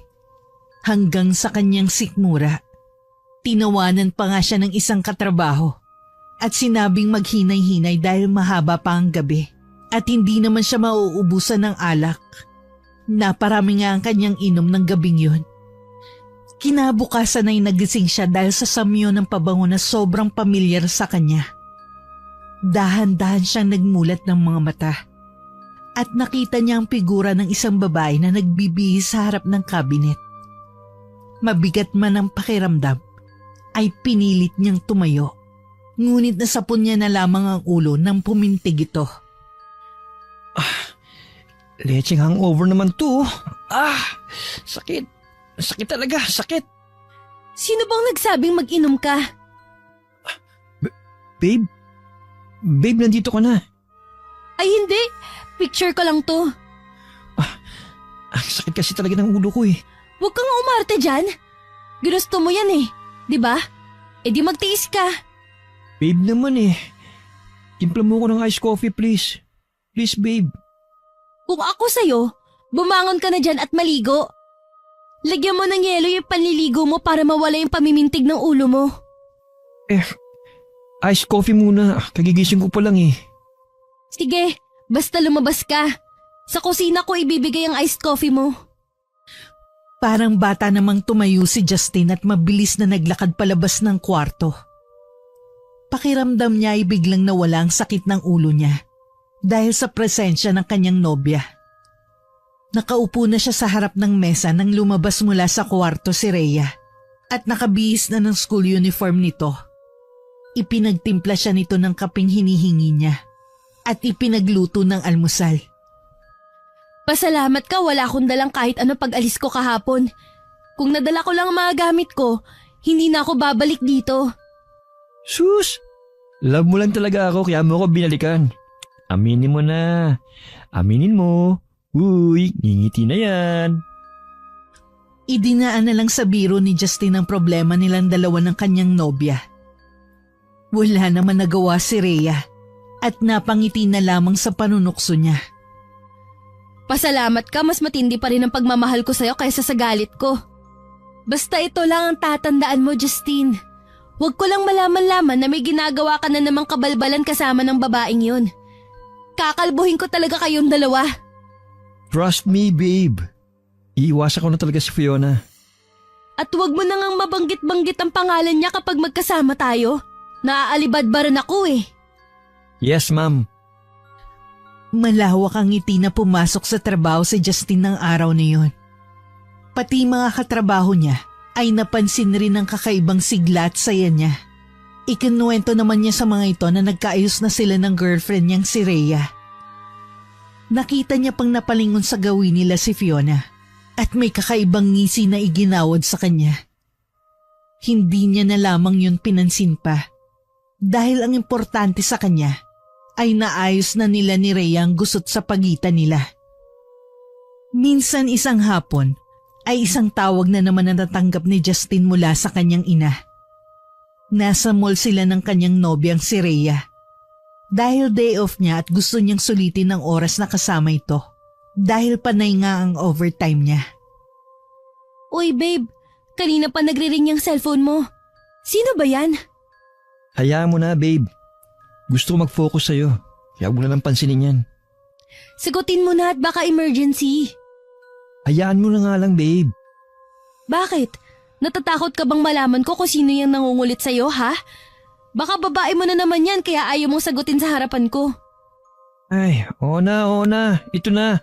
Hanggang sa kanyang sikmura, tinawanan pa nga siya ng isang katrabaho at sinabing maghinay-hinay dahil mahaba pa ang gabi at hindi naman siya mauubusan ng alak. Naparami nga ang kanyang inom ng gabing yun. Kinabukasan ay nagising siya dahil sa samyo ng pabango na sobrang pamilyar sa kanya. Dahan-dahan siyang nagmulat ng mga mata at nakita niya ang figura ng isang babae na nagbibihis sa harap ng kabinet. Mabigat man ang pakiramdam, ay pinilit niyang tumayo. Ngunit nasapon niya na lamang ang ulo nang pumintig ito. Lecheng hangover naman to. Sakit. Sakit talaga, sakit. Sino bang nagsabing mag-inom ka? Babe? Babe, nandito ka na. Ay hindi, picture ko lang to. Ang sakit kasi talaga ng ulo ko eh. Huwag kang umarte dyan. Ginusto mo yan eh, di ba? E di magtiis ka. Babe naman eh. Timpla mo ko ng iced coffee please. Please babe. Kung ako sa'yo, bumangon ka na dyan at maligo. Lagyan mo ng yelo yung panliligo mo para mawala yung pamimintig ng ulo mo. Iced coffee muna. Kagigising ko pa lang eh. Sige, basta lumabas ka. Sa kusina ko ibibigay ang iced coffee mo. Parang bata namang tumayo si Justin at mabilis na naglakad palabas ng kwarto. Pakiramdam niya ay biglang nawala ang sakit ng ulo niya dahil sa presensya ng kanyang nobya. Nakaupo na siya sa harap ng mesa nang lumabas mula sa kwarto si Rhea at nakabihis na ng school uniform nito. Ipinagtimpla siya nito ng kapeng hinihingi niya at ipinagluto ng almusal. Pasalamat ka, wala akong dalang kahit ano pag-alis ko kahapon. Kung nadala ko lang ang mga gamit ko, hindi na ako babalik dito. Sus! Love mo lang talaga ako kaya mo ako binalikan. Aminin mo na. Aminin mo. Uy, ngingiti na yan. Idinaan na lang sa biro ni Justin ang problema nilang dalawa ng kanyang nobya. Wala naman nagawa si Rhea at napangiti na lamang sa panunukso niya. Pasalamat ka, mas matindi pa rin ang pagmamahal ko sa'yo kaysa sa galit ko. Basta ito lang ang tatandaan mo, Justine. Huwag ko lang malaman-laman na may ginagawa ka na namang kabalbalan kasama ng babaeng yun. Kakalbuhin ko talaga kayong dalawa. Trust me, babe. Iiwasan ko na talaga si Fiona. At huwag mo na ngang mabanggit-banggit ang pangalan niya kapag magkasama tayo. Naaalibadbaran ako eh. Yes, ma'am. Malawak ang ngiti na pumasok sa trabaho si Justin ng araw na yun. Pati mga katrabaho niya ay napansin rin ang kakaibang sigla at saya niya. Ikinuwento naman niya sa mga ito na nagkaayos na sila ng girlfriend niyang si Rhea. Nakita niya pang napalingon sa gawin nila si Fiona at may kakaibang ngisi na iginawad sa kanya. Hindi niya na lamang yun pinansin pa dahil ang importante sa kanya ay naayos na nila ni Rhea ang gusot sa pagitan nila. Minsan isang hapon ay isang tawag na naman na natanggap ni Justin mula sa kanyang ina. Nasa mall sila ng kanyang nobyang si Rhea. Dahil day off niya at gusto niyang sulitin ang oras na kasama ito. Dahil panay nga ang overtime niya. Uy babe, kanina pa nagre-ring yung cellphone mo. Sino ba yan? Hayaan mo na, babe. Gusto ko mag-focus sa'yo. Kaya huwag mo na lang pansinin yan. Sagutin mo na at baka emergency. Hayaan mo na nga lang, babe. Bakit? Natatakot ka bang malaman ko kung sino yung nangungulit sa'yo, ha? Baka babae mo na naman yan kaya ayaw mong sagutin sa harapan ko. Ay, oo na. Ito na.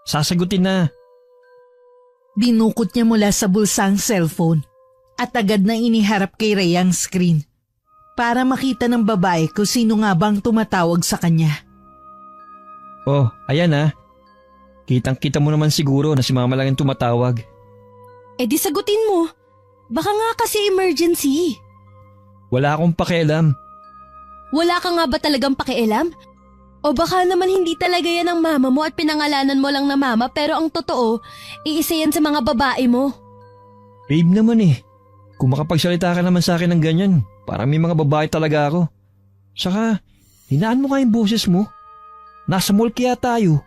Sasagutin na. Dinukot niya mula sa bulsa ang cellphone at agad na iniharap kay Rhea ang screen para makita ng babae kung sino nga bang tumatawag sa kanya. Oh, ayan ah. Kitang-kita mo naman siguro na si Mama lang yung tumatawag. di sagutin mo. Baka nga kasi emergency. Wala akong pakialam. Wala ka nga ba talagang pakialam? O baka naman hindi talaga yan ang mama mo at pinangalanan mo lang na mama pero ang totoo, iisa yan sa mga babae mo. Babe naman eh. Kung makapagsalita ka naman sa akin ng ganyan, parang may mga babae talaga ako. Saka, hinaan mo nga yung boses mo. Nasa mall kaya tayo.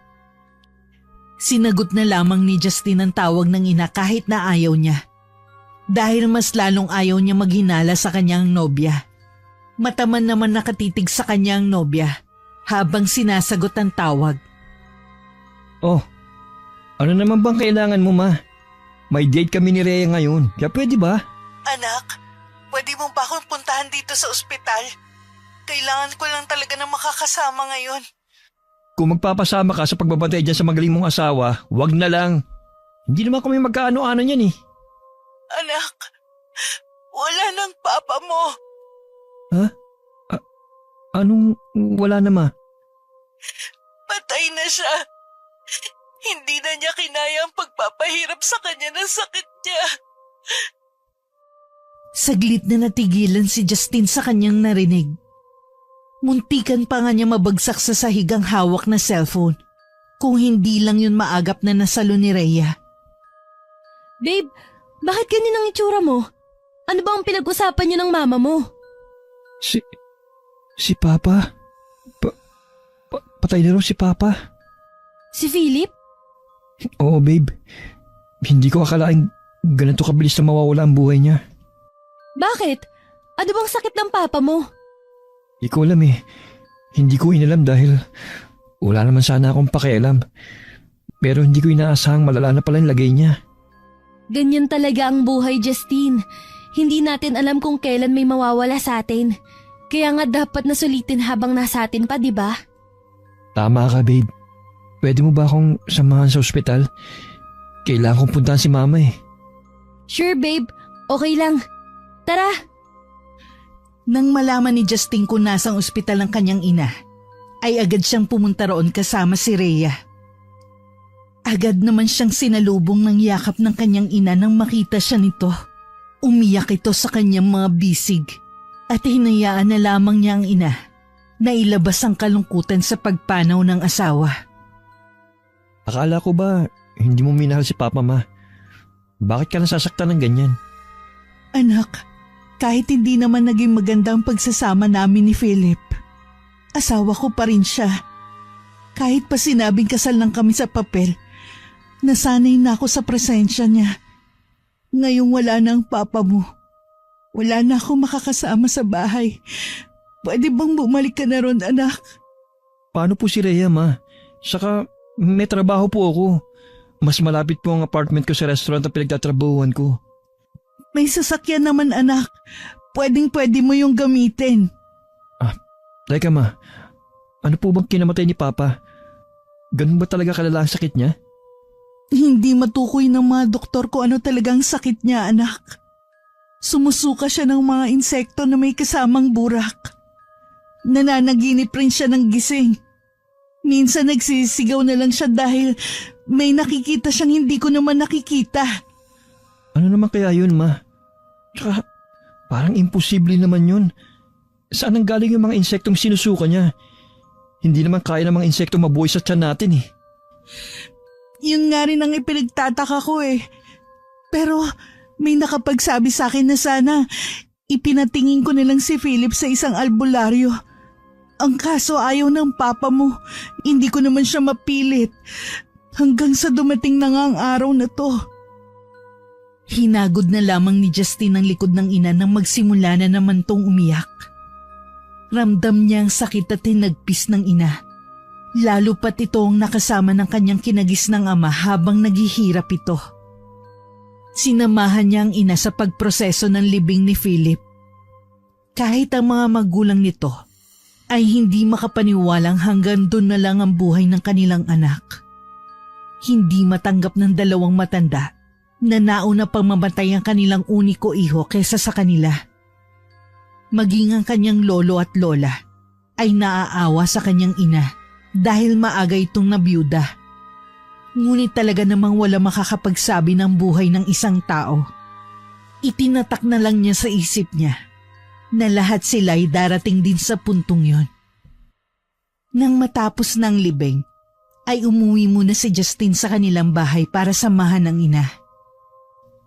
Sinagot na lamang ni Justin ang tawag ng ina kahit na ayaw niya. Dahil mas lalong ayaw niya maghinala sa kanyang nobya. Mataman naman nakatitig sa kanyang nobya habang sinasagot ang tawag. Oh, ano naman bang kailangan mo, ma? May date kami ni Rhea ngayon, kaya pwede ba? Anak, pwede mo ba akong puntahan dito sa ospital? Kailangan ko lang talaga ng makakasama ngayon. Kung magpapasama ka sa pagbabantay dyan sa magaling mong asawa, wag na lang. Hindi naman kami magkaano-ano yan eh. Anak, wala nang papa mo. Ha? Anong wala na, ma? Patay na siya. Hindi na niya kinaya ang pagpapahirap sa kanya ng sakit niya. Saglit na natigilan si Justin sa kanyang narinig. Muntikan pa nga niya mabagsak sa sahigang hawak na cellphone. Kung hindi lang yun maagap na nasalo ni Rhea. Babe, bakit ganyan ang itsura mo? Ano ba ang pinag-usapan niyo ng mama mo? Si Papa? Patay na raw si Papa. Si Philip? Oo, babe. Hindi ko akalaing ganito kabilis na mawawala ang buhay niya. Bakit? Ano bang sakit ng papa mo? Di ko alam eh. Hindi ko inalam dahil wala naman sana akong pakialam. Pero hindi ko inaasahang malala na pala yung lagay niya. Ganyan talaga ang buhay, Justine. Hindi natin alam kung kailan may mawawala sa atin. Kaya nga dapat na sulitin habang nasa atin pa, di ba? Tama ka, babe. Pwede mo ba akong samahan sa ospital? Kailangan kong puntahan si mama eh. Sure, babe. Okay lang. Tara! Nang malaman ni Justin kung nasang ospital ang kanyang ina, ay agad siyang pumunta roon kasama si Rhea. Agad naman siyang sinalubong ng yakap ng kanyang ina nang makita siya nito. Umiyak ito sa kanyang mga bisig at hinayaan na lamang niya ang ina na ilabas ang kalungkutan sa pagpanaw ng asawa. Akala ko ba hindi mo minahal si Papa, ma? Bakit ka nasasaktan ng ganyan? Anak, kahit hindi naman naging maganda ang pagsasama namin ni Philip, asawa ko pa rin siya. Kahit pa sinabing kasal lang kami sa papel, nasanay na ako sa presensya niya. Ngayong wala na ang papa mo, wala na ako makakasama sa bahay. Pwede bang bumalik ka na ron, anak? Paano po si Rhea, ma? Saka may trabaho po ako. Mas malapit po ang apartment ko sa restaurant na pinagtatrabahuhan ko. May sasakyan naman, anak. Pwedeng-pwede mo yung gamitin. Teka, ma. Ano po bang kinamatay ni Papa? Ganun ba talaga kalala ang sakit niya? Hindi matukoy ng mga doktor kung ano talagang sakit niya, anak. Sumusuka siya ng mga insekto na may kasamang burak. Nananaginip rin siya ng gising. Minsan nagsisigaw na lang siya dahil may nakikita siyang hindi ko naman nakikita. Ano naman kaya yun, ma? Tsaka, parang imposible naman yun. Saan ang galing yung mga insektong sinusuka niya? Hindi naman kaya ng mga insekto mabuhay sa tiyan natin eh. Yun nga rin ang ipinagtataka ko eh. Pero may nakapagsabi sa akin na sana ipinatingin ko na lang si Philip sa isang albularyo. Ang kaso ayaw ng papa mo. Hindi ko naman siya mapilit. Hanggang sa dumating na nga ang araw na to. Hinagod na lamang ni Justin ang likod ng ina nang magsimula na naman tong umiyak. Ramdam niya ang sakit at hinagpis ng ina. Lalo pat itong nakasama ng kanyang kinagisnang ama habang naghihirap ito. Sinamahan niya ang ina sa pagproseso ng libing ni Philip. Kahit ang mga magulang nito ay hindi makapaniwalang hanggang doon na lang ang buhay ng kanilang anak. Hindi matanggap ng dalawang matanda na nauna pang mamatay ang kanilang uniko iho kesa sa kanila. Maging ang kanyang lolo at lola ay naaawa sa kanyang ina dahil maaga itong nabiyuda. Ngunit talaga namang wala makakapagsabi ng buhay ng isang tao. Itinatak na lang niya sa isip niya na lahat sila ay darating din sa puntong yon. Nang matapos ng libing, ay umuwi muna si Justin sa kanilang bahay para samahan ng ina.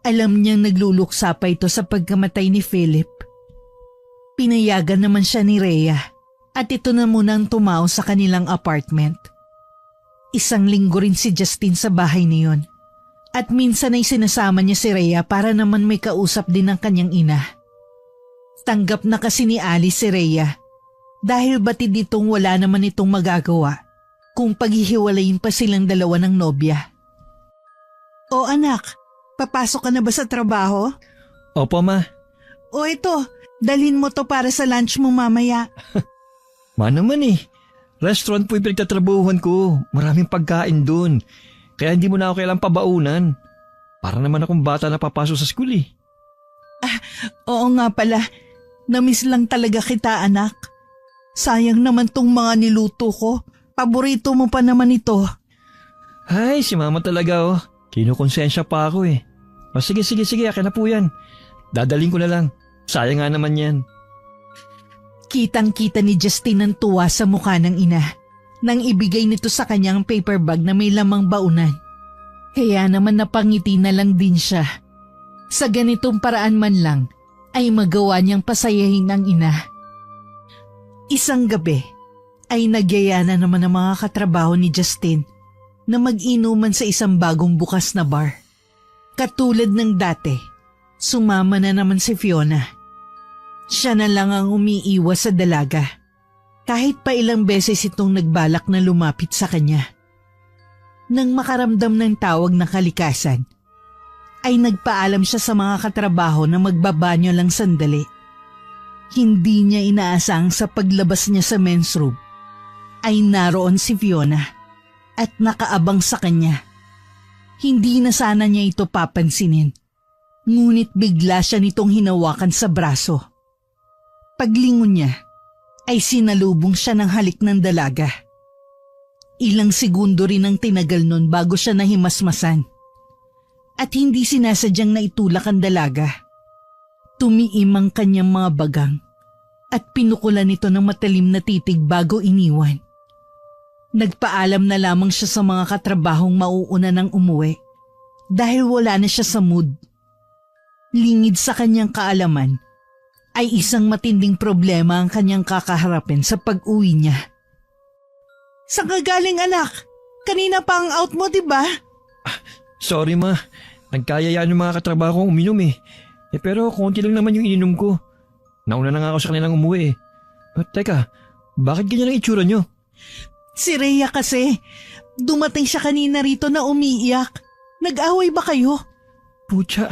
Alam niyang nagluluksa pa ito sa pagkamatay ni Philip. Pinayagan naman siya ni Rhea at ito na munang tumao sa kanilang apartment. Isang linggo rin si Justin sa bahay niyon at minsan ay sinasama niya si Rhea para naman may kausap din ng kanyang ina. Tanggap na kasi ni Alice si Rhea dahil batid ditong wala naman itong magagawa kung paghihiwalayin pa silang dalawa ng nobya. O anak, papasok ka na ba sa trabaho? Opo, Ma. O ito, dalhin mo to para sa lunch mo mamaya. Ma naman eh. Restaurant po yung pinagtatrabuhan ko. Maraming pagkain dun. Kaya hindi mo na ako kailang pabaunan. Para naman akong bata na papasok sa school eh. Oo nga pala, namiss lang talaga kita anak. Sayang naman tong mga niluto ko. Paborito mo pa naman ito. Ay, si Mama talaga oh. Kinukonsensya pa ako eh. O sige, akin na po yan. Dadaling ko na lang. Sayang nga naman yan. Kitang-kita ni Justin ang tuwa sa mukha ng ina nang ibigay nito sa kanyang paper bag na may lamang baunan. Kaya naman napangiti na lang din siya. Sa ganitong paraan man lang ay magawa niyang pasayahin ang ina. Isang gabi ay nagyaya na naman ang mga katrabaho ni Justin na mag-inuman sa isang bagong bukas na bar. Katulad ng dati, sumama na naman si Fiona. Siya na lang ang umiiwas sa dalaga. Kahit pa ilang beses itong nagbalak na lumapit sa kanya. Nang makaramdam ng tawag ng kalikasan, ay nagpaalam siya sa mga katrabaho na magbabanyo lang sandali. Hindi niya inaasang sa paglabas niya sa men's room ay naroon si Fiona at nakaabang sa kanya. Hindi na sana niya ito papansinin, ngunit bigla siya nitong hinawakan sa braso. Paglingon niya ay sinalubong siya ng halik ng dalaga. Ilang segundo rin ang tinagal nun bago siya nahimasmasan. At hindi sinasadyang naitulak ang dalaga. Tumiim ang kanyang mga bagang at pinukulan ito ng matalim na titig bago iniwan. Nagpaalam na lamang siya sa mga katrabahong mauuna ng umuwi dahil wala na siya sa mood. Lingid sa kanyang kaalaman ay isang matinding problema ang kanyang kakaharapin sa pag-uwi niya. Saan ka galing anak? Kanina pa ang out mo, diba? Sorry Ma, nagkayayaan yung mga katrabaho kong uminom eh. Pero konti lang naman yung ininom ko. Nauna na nga ako sa kanilang umuwi eh. Teka, bakit ganyan ang itsura nyo? Si Rhea kasi. Dumating siya kanina rito na umiiyak. Nag-away ba kayo? Pucha,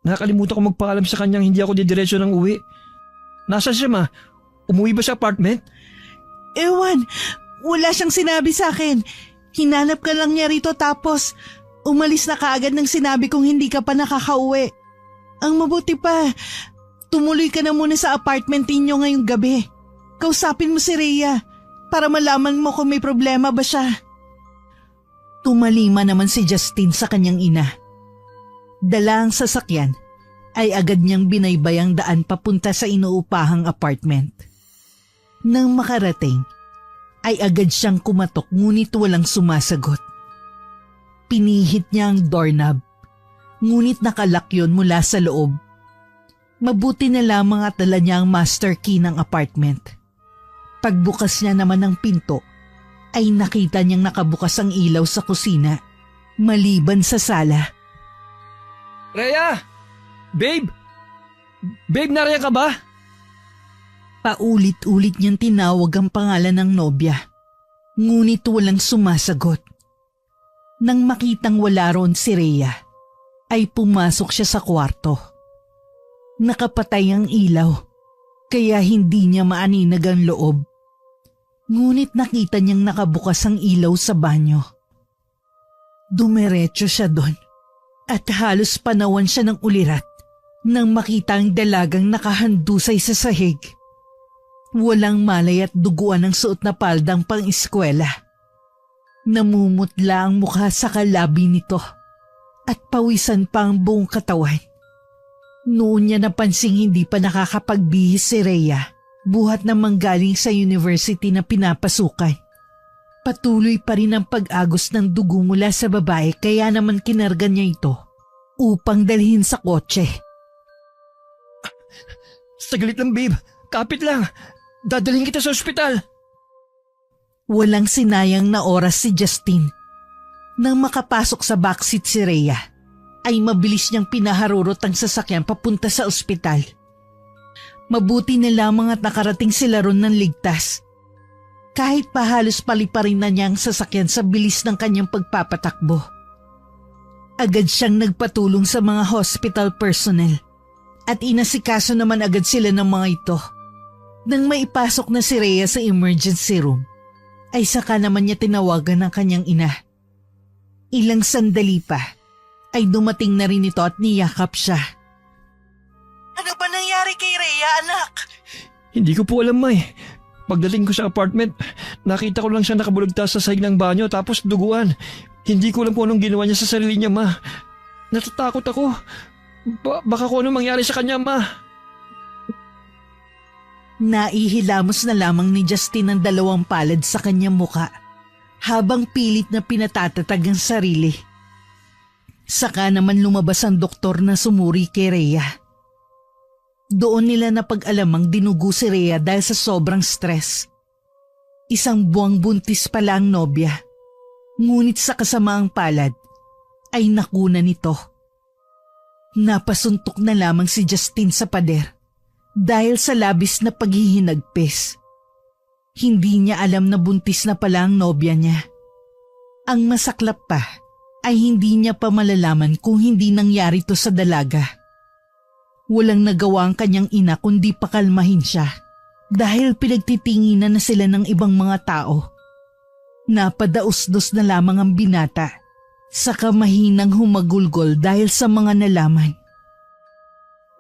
nakakalimutan ko magpaalam sa kanyang hindi ako didiretso ng uwi. Nasaan siya Ma? Umuwi ba sa apartment? Ewan, wala siyang sinabi sa akin. Hinanap ka lang niya rito tapos umalis na kaagad nang sinabi kong hindi ka pa nakakauwi. Ang mabuti pa, tumuloy ka na muna sa apartment ninyo ngayong gabi. Kausapin mo si Rhea para malaman mo kung may problema ba siya. Tumalima naman si Justin sa kanyang ina. Dala ang sasakyan ay agad niyang binaybayang daan papunta sa inuupahang apartment. Nang makarating, ay agad siyang kumatok ngunit walang sumasagot. Pinihit niya ang doorknob, ngunit nakalak yun mula sa loob. Mabuti na lamang at dala niya ang master key ng apartment. Pagbukas niya naman ng pinto, ay nakita niyang nakabukas ang ilaw sa kusina, maliban sa sala. Rhea! Babe! Babe, nariyan ka ba? Paulit-ulit niyang tinawag ang pangalan ng nobya, ngunit walang sumasagot. Nang makitang wala roon si Rhea, ay pumasok siya sa kwarto. Nakapatay ang ilaw, kaya hindi niya maaninag ang loob. Ngunit nakita niyang nakabukas ang ilaw sa banyo. Dumiretso siya doon at halos panawan siya ng ulirat nang makita ang dalagang nakahandusay sa sahig. Walang malay at duguan ang suot na paldang pang-eskwela. Namumutla ang mukha sa kalabi nito at pawisan pa ang buong katawan. Noon niya napansing hindi pa nakakapagbihis si Rhea, buhat na manggaling sa university na pinapasukan. Patuloy pa rin ang pag-agos ng dugo mula sa babae kaya naman kinarga niya ito upang dalhin sa kotse. Saglit lang, babe. Kapit lang. Dadalhin kita sa ospital. Walang sinayang na oras si Justin. Nang makapasok sa backseat si Rhea, ay mabilis niyang pinaharurot ang sasakyan papunta sa ospital. Mabuti na lamang at nakarating sila ron ng ligtas. Kahit pa halos paliparin na niya ang sasakyan sa bilis ng kanyang pagpapatakbo. Agad siyang nagpatulong sa mga hospital personnel at inasikaso naman agad sila ng mga ito. Nang maipasok na si Rhea sa emergency room, ay saka naman niya tinawagan ng kanyang ina. Ilang sandali pa ay dumating na rin ito at niyakap siya. Ano ba nangyari kay Rhea, anak? Hindi ko po alam, May. Pagdating ko sa apartment, nakita ko lang siya nakabulagtas sa sahig ng banyo tapos duguan. Hindi ko alam kung anong ginawa niya sa sarili niya, Ma. Natatakot ako. Baka kung anong mangyari sa kanya, Ma. Naihilamos na lamang ni Justin ang 2 palad sa kanyang muka habang pilit na pinatatatag ang sarili. Saka naman lumabas ang doktor na sumuri kay Rhea. Doon nila napag-alamang dinugo si Rhea dahil sa sobrang stress. 1 buwang buntis pala ang nobya. Ngunit sa kasamaang palad ay nakuna nito. Napasuntok na lamang si Justin sa pader dahil sa labis na paghihinagpis. Hindi niya alam na buntis na pala ang nobya niya. Ang masaklap pa ay hindi niya pa malalaman kung hindi nangyari to sa dalaga. Walang nagawa ang kanyang ina kundi pakalmahin siya dahil pinagtitinginan na sila ng ibang mga tao. Napadaos-dos na lamang ang binata saka mahinang humagulgol dahil sa mga nalaman.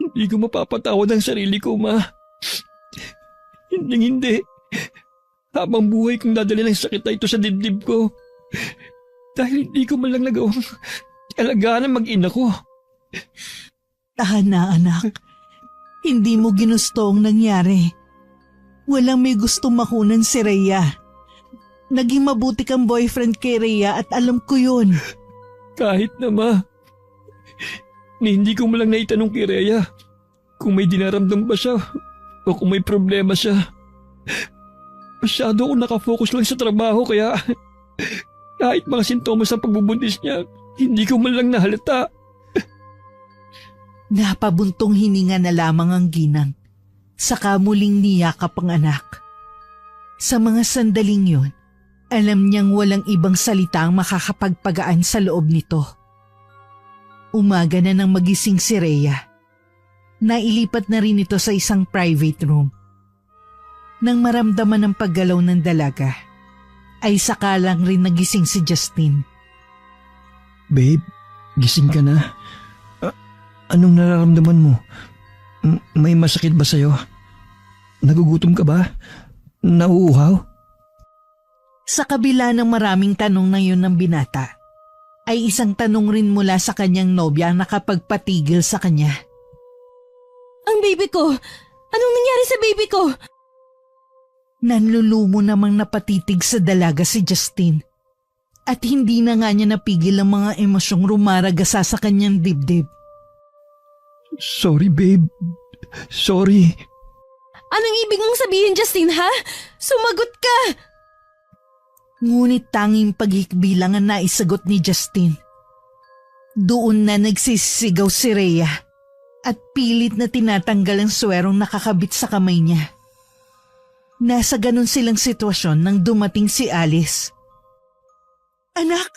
Hindi ko mapapatawad ang sarili ko, Ma. Hindi. Habang buhay kong dadali ng sakit na ito sa dibdib ko. Dahil hindi ko man lang nagawang alagaan ang mag-ina ko. Tahan na, anak. Hindi mo ginusto ang nangyari. Walang may gustong makunan si Rhea. Naging mabuti kang boyfriend kay Rhea at alam ko yun. Kahit na, Ma. Hindi ko man lang naitanong kay Rhea kung may dinaramdam ba siya o kung may problema siya. Masyado ako nakafocus lang sa trabaho kaya kahit mga sintomas ng pagbubuntis niya, hindi ko man lang nahalata. Napabuntong hininga na lamang ang ginang, saka muling niyakap ang anak. Sa mga sandaling yun, alam niyang walang ibang salita ang makakapagpagaan sa loob nito. Umaga na nang magising si Rhea. Nailipat na rin ito sa isang private room. Nang maramdaman ang paggalaw ng dalaga, ay saka lang rin nagising si Justin. Babe, gising ka na. Anong nararamdaman mo? May masakit ba sa'yo? Nagugutom ka ba? Nauuhaw? Sa kabila ng maraming tanong na yun ng binata, ay isang tanong rin mula sa kanyang nobya ang nakapagpatigil sa kanya. Ang baby ko! Anong nangyari sa baby ko? Nanlulumo namang napatitig sa dalaga si Justin at hindi na nga niya napigil ang mga emosyong rumaragasa sa kanyang dibdib. Sorry, babe. Sorry. Anong ibig mong sabihin, Justin, ha? Sumagot ka! Ngunit tanging paghikbi lang ang naisagot ni Justin. Doon na nagsisigaw si Rhea at pilit na tinatanggal ang swerong nakakabit sa kamay niya. Nasa ganun silang sitwasyon nang dumating si Alice. Anak,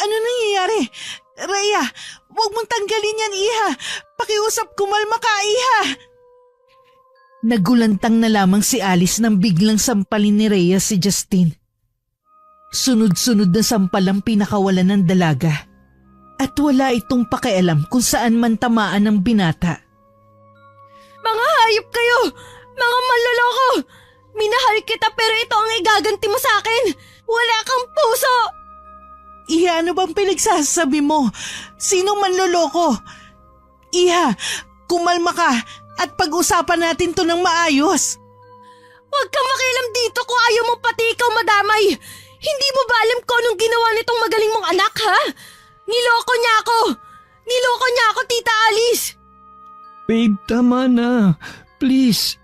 ano nangyayari? Rhea, huwag mong tanggalin yan, iha. Pakiusap kumalma ka, iha. Nagulantang na lamang si Alice nang biglang sampalin ni Rhea si Justin. Sunod-sunod na sampal ang pinakawalan ng dalaga at wala itong pakialam kung saan man tamaan ng binata. Mga hayop kayo! Mga manloloko! Minahal kita pero ito ang igaganti mo sa akin! Wala kang puso! Iha, ano bang pinagsasabi mo? Sinong manloloko? Iha, kumalma ka at pag-usapan natin to ng maayos. Huwag kang makialam dito kung ayaw mo pati ikaw madamay. Hindi mo ba alam kung anong ginawa nitong magaling mong anak, ha? Niloko niya ako! Niloko niya ako, Tita Alice! Babe, tama na. Please.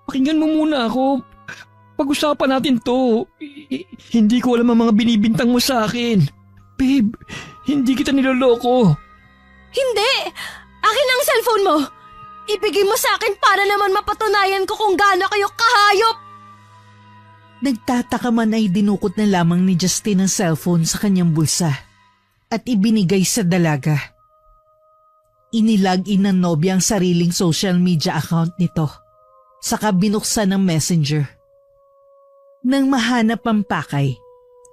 Pakinggan mo muna ako. Pag-usapan natin to. Hindi ko alam ang mga binibintang mo sa akin. Babe, hindi kita niloloko. Hindi! Akin ang cellphone mo! Ibigay mo sa akin para naman mapatunayan ko kung gaano kayo kahayop! Nagtataka man ay dinukot na lamang ni Justin ang cellphone sa kanyang bulsa at ibinigay sa dalaga. Inilag-in ng nobya ang sariling social media account nito, saka binuksan ng messenger. Nang mahanap ang pakay,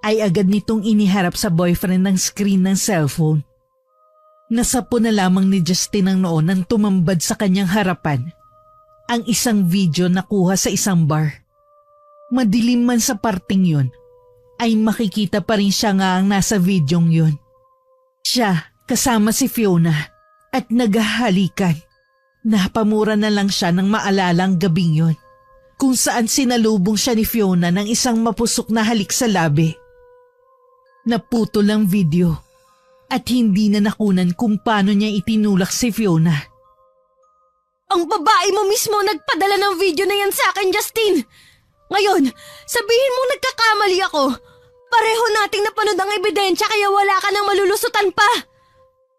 ay agad nitong iniharap sa boyfriend ng screen ng cellphone. Nasapo na lamang ni Justin ang noon nang tumambad sa kanyang harapan ang isang video na kuha sa isang bar. Madilim man sa parting yun, ay makikita pa rin siya nga ang nasa videong yun. Siya kasama si Fiona at naghahalikan. Napamura na lang siya nang maalalang gabing yun, kung saan sinalubong siya ni Fiona ng isang mapusok na halik sa labi. Naputol ang video at hindi na nakunan kung paano niya itinulak si Fiona. Ang babae mo mismo nagpadala ng video na yan sa akin, Justin! Ngayon, sabihin mo nagkakamali ako. Pareho nating napanood ang ebidensya kaya wala ka nang malulusutan pa.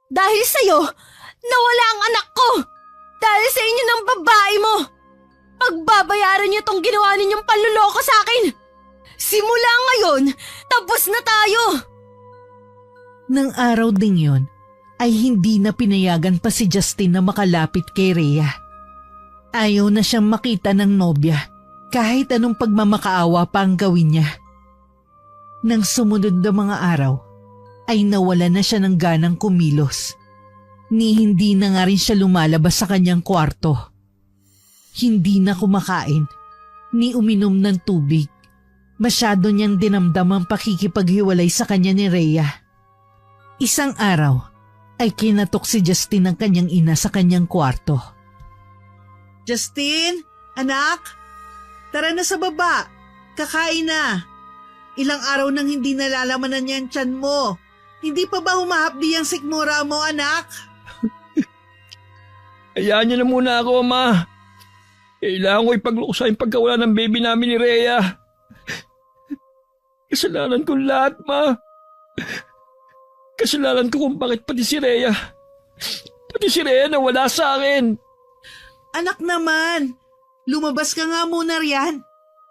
Dahil sa'yo, nawala ang anak ko. Dahil sa inyo ng babae mo. Pagbabayaran niyo tong ginawa ninyong panluloko sa akin. Simula ngayon, tapos na tayo. Nang araw ding yon, ay hindi na pinayagan pa si Justin na makalapit kay Rhea. Ayaw na siyang makita ng nobya. Kahit anong pagmamakaawa pa ang gawin niya. Nang sumunod na mga araw, ay nawala na siya ng ganang kumilos. Ni hindi na nga rin siya lumalabas sa kanyang kwarto. Hindi na kumakain, ni uminom ng tubig. Masyado niyang dinamdam ang pakikipaghiwalay sa kanya ni Rhea. Isang araw, ay kinatok si Justin ng kanyang ina sa kanyang kwarto. Justin, anak, tara na sa baba. Kakain na. Ilang araw nang hindi nalalamanan niyan tiyan mo. Hindi pa ba humahapdi ang sikmura mo, anak? Hayaan niyo na muna ako, Ma. Kailangan ko ipagluksa yung pagkawala ng baby namin ni Rhea. Kasalanan ko lahat, Ma. Kasalanan ko kung bakit pati si Rhea nawala sa akin. Anak naman, lumabas ka nga muna riyan.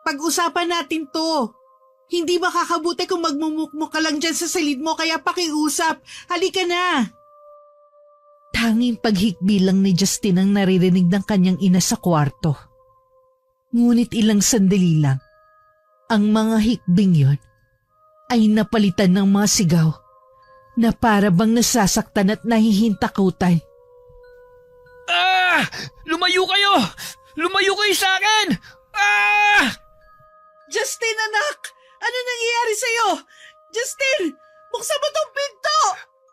Pag-usapan natin to. Hindi makakabuti kung magmumukmuk ka lang dyan sa silid mo kaya pakiusap. Halika na. Tanging paghikbi lang ni Justin ang naririnig ng kanyang ina sa kwarto. Ngunit ilang sandali lang, ang mga hikbing yon ay napalitan ng mga sigaw na para bang nasasaktan at nahihintakutan. Ah! Lumayo kayo! Lumayo kayo sa akin! Ah! Justin, anak! Ano nangyayari sa'yo? Justin, buksan mo tong pinto!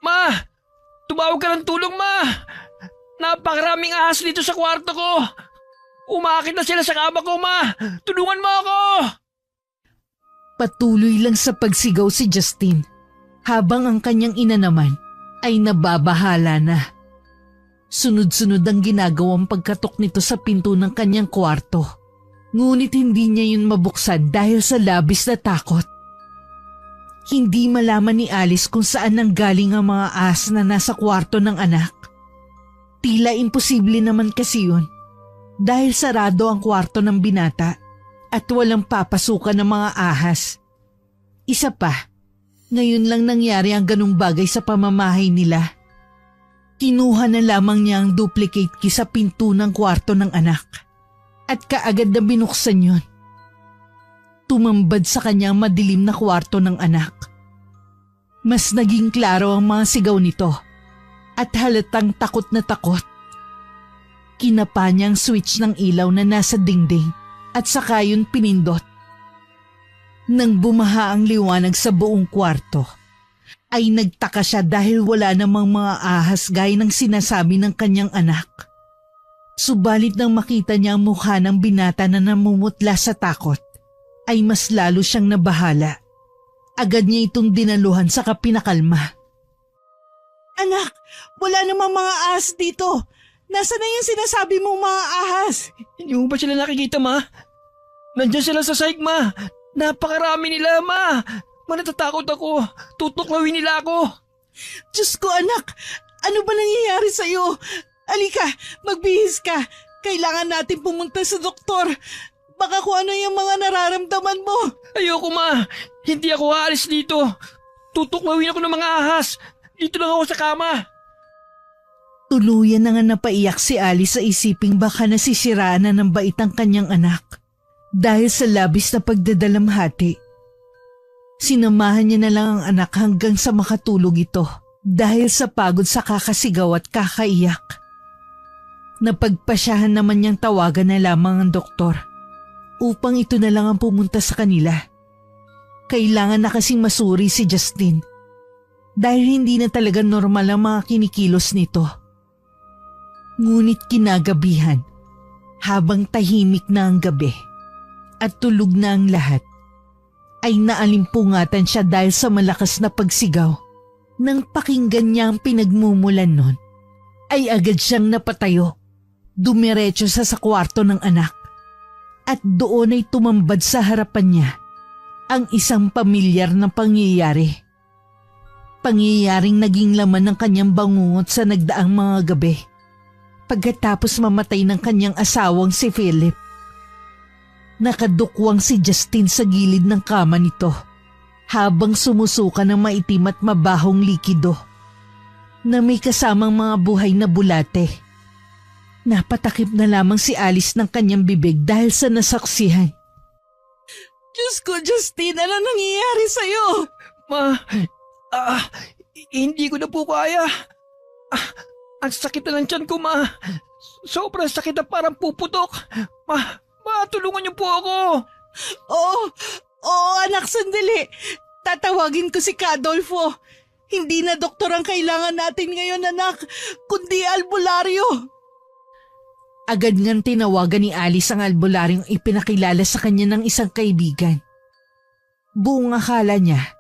Ma! Tumawag ka ng tulong, Ma! Napakaraming ahas dito sa kwarto ko! Umakit na sila sa kama ko, Ma! Tulungan mo ako! Patuloy lang sa pagsigaw si Justin, habang ang kanyang ina naman ay nababahala na. Sunod-sunod ang ginagawang pagkatok nito sa pinto ng kanyang kwarto. Ngunit hindi niya yun mabuksan dahil sa labis na takot. Hindi malaman ni Alice kung saan nanggaling ang mga ahas na nasa kwarto ng anak. Tila imposible naman kasi yun dahil sarado ang kwarto ng binata at walang papasukan ng mga ahas. Isa pa, ngayon lang nangyari ang ganung bagay sa pamamahay nila. Kinuha na lamang niya ang duplicate key sa pinto ng kwarto ng anak at kaagad na binuksan yun. Tumambad sa kanyang madilim na kwarto ng anak. Mas naging klaro ang mga sigaw nito at halatang takot na takot. Kinapa niya ang switch ng ilaw na nasa dingding at saka yun pinindot. Nang bumaha ang liwanag sa buong kwarto, ay nagtaka siya dahil wala namang mga ahas gaya ng sinasabi ng kanyang anak. Subalit nang makita niya ang mukha ng binata na namumutla sa takot, ay mas lalo siyang nabahala. Agad niya itong dinaluhan sa pinakalma. Anak, wala namang mga ahas dito. Nasaan na yung sinasabi mong mga ahas? Hindi mo ba sila nakikita, Ma? Nandiyan sila sa sahig, Ma. Napakarami nila, Ma. Natatakot ako. Tutuklawin nila ako. Diyos ko anak, ano ba nangyayari sa'yo? Alika, magbihis ka. Kailangan natin pumunta sa doktor. Baka kung ano yung mga nararamdaman mo. Ayoko, Ma. Hindi ako aalis dito. Tutuklawin ako ng mga ahas. Dito lang ako sa kama. Tuluyan na nga napaiyak si Alice sa isiping baka nasisiraan na ng bait ang kanyang anak dahil sa labis na pagdadalamhati. Sinamahan niya na lang ang anak hanggang sa makatulog ito dahil sa pagod sa kakasigaw at kakaiyak. Napagpasyahan naman niyang tawagan na lamang ang doktor upang ito na lang ang pumunta sa kanila. Kailangan na kasing masuri si Justin dahil hindi na talaga normal ang mga kinikilos nito. Ngunit kinagabihan, habang tahimik na ang gabi at tulog na ang lahat, ay naalimpungatan siya dahil sa malakas na pagsigaw. Nang pakinggan niya ang pinagmumulan nun, ay agad siyang napatayo. Dumiretso sa kwarto ng anak at doon ay tumambad sa harapan niya ang isang pamilyar na pangyayari. Pangyayaring naging laman ng kanyang bangungot sa nagdaang mga gabi pagkatapos mamatay ng kanyang asawang si Philip. Nakadukwang si Justin sa gilid ng kama nito habang sumusuka ng maitim at mabahong likido na may kasamang mga buhay na bulate. Napatakip na lamang si Alice ng kanyang bibig dahil sa nasaksihan. Diyos ko, Justin, ano nangyayari sa'yo? Ma, hindi ko na po kaya. Ang sakit na ng tiyan ko, Ma. Sobrang sakit na parang puputok. Ma, tulungan niyo po ako. Oo anak, sandali. Tatawagin ko si Cadolfo. Hindi na doktor ang kailangan natin ngayon, anak, kundi albularyo. Agad ngang tinawagan ni Alice ang albularyong ipinakilala sa kanya ng isang kaibigan. Buong akala niya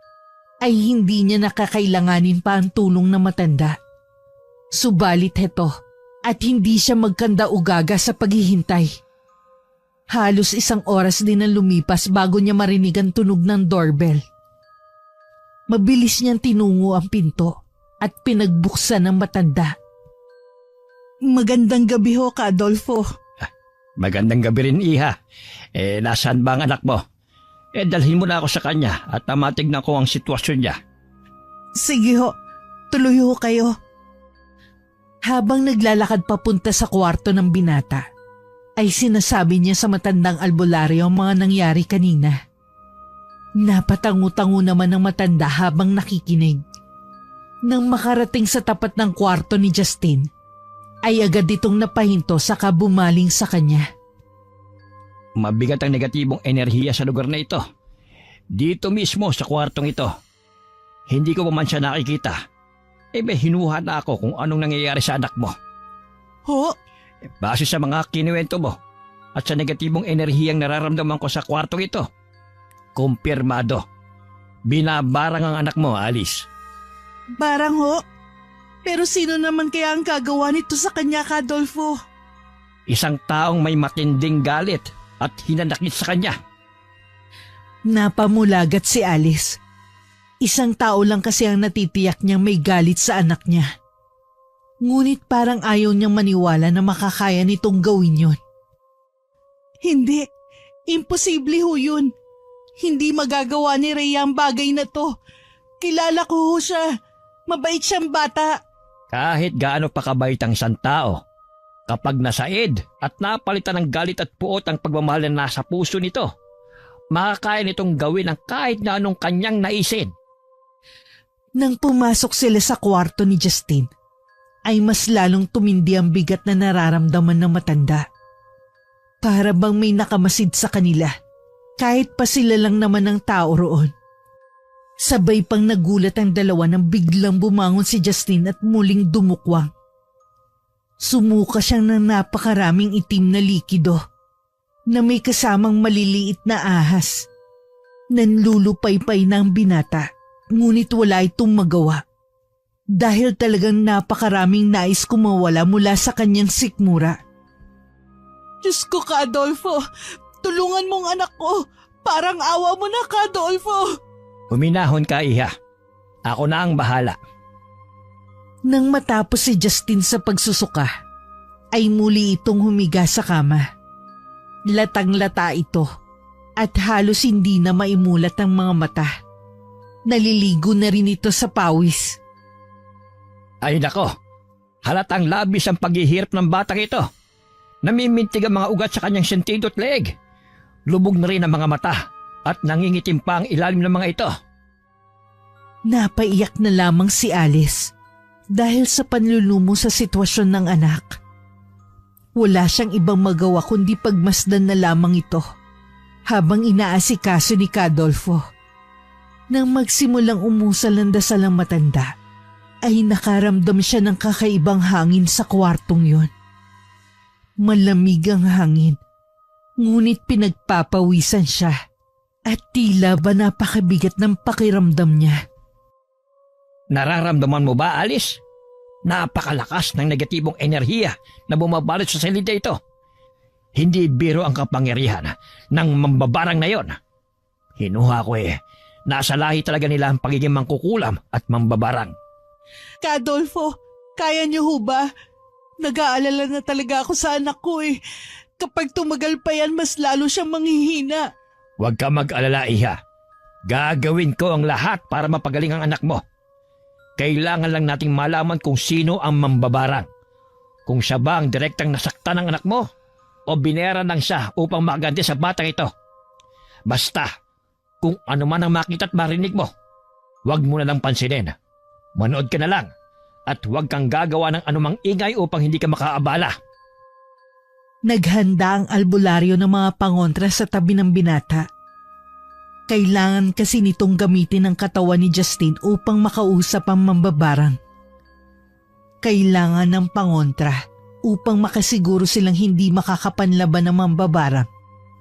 ay hindi niya nakakailanganin pa ang tulong na matanda. Subalit heto at hindi siya magkanda-ugaga sa paghihintay. Halos 1 oras din ang lumipas bago niya marinig ang tunog ng doorbell. Mabilis niyang tinungo ang pinto at pinagbuksan ng matanda. Magandang gabi ho, Cadolfo. Magandang gabi rin, Iha. Nasaan ba ang anak mo? Dalhin mo na ako sa kanya at matignan ko ang sitwasyon niya. Sige ho, tuloy ho kayo. Habang naglalakad papunta sa kwarto ng binata, ay sinasabi niya sa matandang albularyo ang mga nangyari kanina. Napatangu-tangu naman ang matanda habang nakikinig. Nang makarating sa tapat ng kwarto ni Justin, ay agad itong napahinto saka bumaling sa kanya. Mabigat ang negatibong enerhiya sa lugar na ito. Dito mismo sa kwartong ito. Hindi ko pa man siya nakikita. May hinuha na ako kung anong nangyayari sa anak mo. Ho? Base sa mga kinuwento mo at sa negatibong enerhiyang nararamdaman ko sa kwartong ito, kumpirmado. Binabarang ang anak mo, Alice. Barang ho? Pero sino naman kaya ang gagawa nito sa kanya, Cadolfo? Isang taong may matinding galit at hinanakit sa kanya. Napamulagat si Alice. Isang tao lang kasi ang natitiyak niyang may galit sa anak niya. Ngunit parang ayaw niyang maniwala na makakaya nitong gawin yon. Hindi. Imposible ho yun. Hindi magagawa ni Rhea ang bagay na to. Kilala ko ho siya. Mabait siyang bata. Kahit gaano pa kabait ang isang tao, kapag nasaid at napalitan ng galit at puot ang pagmamahal na nasa puso nito, makakaya nitong gawin ang kahit na anong kanyang naisin. Nang pumasok sila sa kwarto ni Justin, ay mas lalong tumindi ang bigat na nararamdaman ng matanda. Para bang may nakamasid sa kanila, kahit pa sila lang naman ang tao roon. Sabay pang nagulat ang dalawa nang biglang bumangon si Justin at muling dumukwang. Sumuka siyang ng napakaraming itim na likido na may kasamang maliliit na ahas. Nanlulupaypay na ang binata, ngunit wala itong magawa. Dahil talagang napakaraming nais kumawala mula sa kanyang sikmura. Diyos ko, Adolfo, tulungan mong anak ko. Parang awa mo na, Adolfo. Huminahon ka, Iha. Ako na ang bahala. Nang matapos si Justin sa pagsusuka, ay muli itong humiga sa kama. Latang-lata ito at halos hindi na maimulat ang mga mata. Naliligo na rin ito sa pawis. Ay nako, halatang labis ang paghihirap ng batang ito. Namimintig ang mga ugat sa kanyang sentido at leeg. Lubog na rin ang mga mata at nangingitim pa ang ilalim ng mga ito. Napaiyak na lamang si Alice dahil sa panlulumo sa sitwasyon ng anak. Wala siyang ibang magawa kundi pagmasdan na lamang ito habang inaasikaso ni Adolfo. Nang magsimulang umusal ang dasal ang matanda, ay nakaramdam siya ng kakaibang hangin sa kwartong yon. Malamig ang hangin, ngunit pinagpapawisan siya at tila ba napakabigat ng pakiramdam niya. Nararamdaman mo ba, Alice? Napakalakas ng negatibong enerhiya na bumabalot sa salida ito. Hindi biro ang kapangyarihan ng mambabarang na yon. Hinuha ko nasa lahi talaga nila ang pagiging mangkukulam at mambabarang. Adolfo, kaya niyo ho ba? Nag-aalala na talaga ako sa anak ko eh. Kapag tumagal pa yan, mas lalo siyang manghihina. Huwag ka mag-alala, Iha. Gagawin ko ang lahat para mapagaling ang anak mo. Kailangan lang nating malaman kung sino ang mambabarang. Kung siya ba ang direktang nasaktan ng anak mo o binera lang siya upang maganti sa batang ito. Basta, kung ano man ang makita at marinig mo, huwag mo na lang pansinin. Manood ka na lang at huwag kang gagawa ng anumang ingay upang hindi ka makaabala. Naghanda ang albularyo ng mga pangontra sa tabi ng binata. Kailangan kasi nitong gamitin ang katawan ni Justin upang makausap ang mambabarang. Kailangan ng pangontra upang makasiguro silang hindi makakapanlaban ng mambabarang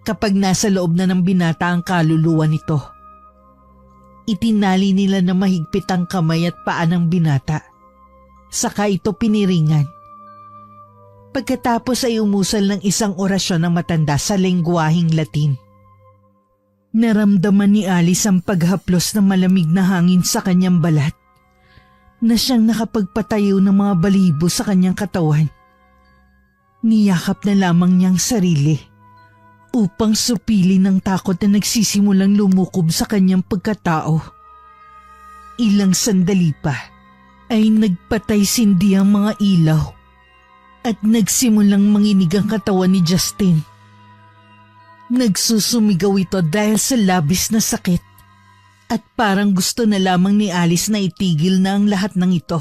kapag nasa loob na ng binata ang kaluluwa nito. Itinali nila na mahigpit ang kamay at paa ng binata. Saka ito piniringan. Pagkatapos ay umusal ng isang orasyon ng matanda sa lengguwaheng Latin. Naramdaman ni Alice ang paghaplos ng malamig na hangin sa kanyang balat na siyang nakapagpatayo ng mga balibo sa kanyang katawan. Niyakap na lamang niyang sarili upang supili ng takot na nagsisimulang lumukob sa kanyang pagkatao. Ilang sandali pa ay nagpatay-sindi ang mga ilaw at nagsimulang manginig ang katawan ni Justin. Nagsusumigaw ito dahil sa labis na sakit at parang gusto na lamang ni Alice na itigil na ang lahat ng ito.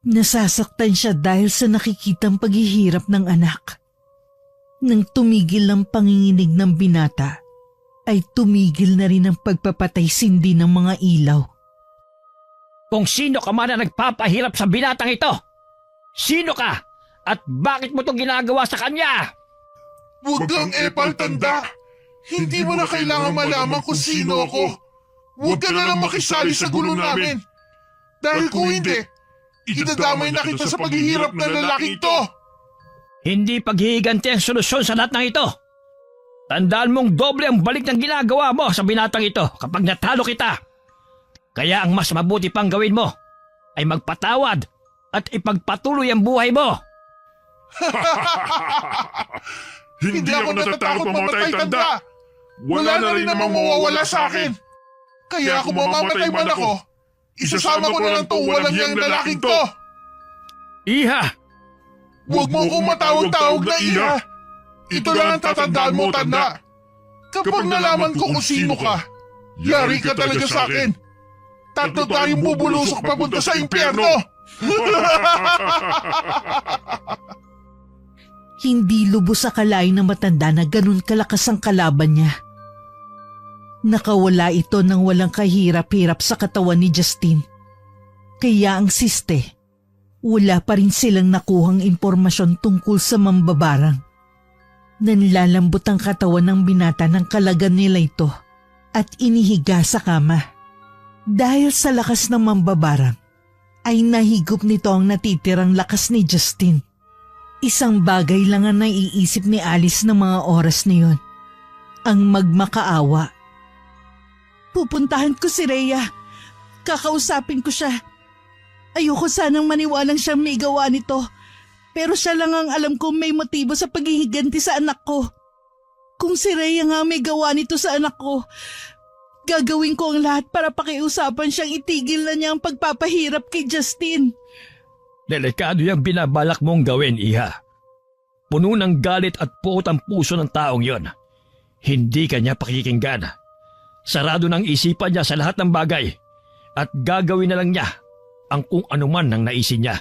Nasasaktan siya dahil sa nakikitang paghihirap ng anak. Nang tumigil ang panginginig ng binata, ay tumigil na rin ang pagpapatay-sindi ng mga ilaw. Kung sino ka man na nagpapahirap sa binatang ito, sino ka at bakit mo itong ginagawa sa kanya? Huwag kang epal-tanda. Hindi mo na kailangan malaman kung sino ako. Huwag ka na lang makisali sa gulo namin. Dahil kung hindi, idadamay na kita sa paghihirap ng lalaking to. Hindi paghihiganti ang solusyon sa lahat ng ito. Tandaan mong doble ang balik ng ginagawa mo sa binatang ito kapag natalo kita. Kaya ang mas mabuti pang gawin mo ay magpatawad at ipagpatuloy ang buhay mo. Hindi ako natatakot mamatay, tanda. Wala na rin namang mawawala sa akin. Kaya kung mamamatay man ako, isasama ko na lang tong walang yang lalaking to. Iha! Huwag mo akong matawag-tawag na Iha. Ito lang ang tatandaan mo, tanda. Kapag nalaman ko kung sino ka, yari ka talaga sa akin. Tatlo tayong bubulusok papunta sa impyerno. Hindi lubos akalain ng matanda na ganun kalakas ang kalaban niya. Nakawala ito nang walang kahirap-hirap sa katawan ni Justine. Kaya ang siste, wala pa rin silang nakuhang impormasyon tungkol sa mambabarang. Nanlalambot ang katawan ng binata ng kalagan nila ito at inihiga sa kama. Dahil sa lakas ng mambabarang, ay nahigop nito ang natitirang lakas ni Justine. Isang bagay lang ang naiisip ni Alice ng mga oras na yun, ang magmakaawa. Pupuntahan ko si Rhea. Kakausapin ko siya. Ayoko sanang maniwalang siyang may gawa nito. Pero siya lang ang alam kong may motibo sa paghihiganti sa anak ko. Kung si Rhea nga may gawa nito sa anak ko, gagawin ko ang lahat para pakiusapan siyang itigil na niya ang pagpapahirap kay Justine. Delikado yung binabalak mong gawin, Iha. Puno ng galit at puot ang puso ng taong yon. Hindi kanya pakikinggan. Sarado ng isipan niya sa lahat ng bagay at gagawin na lang niya ang kung anuman ang naisin niya.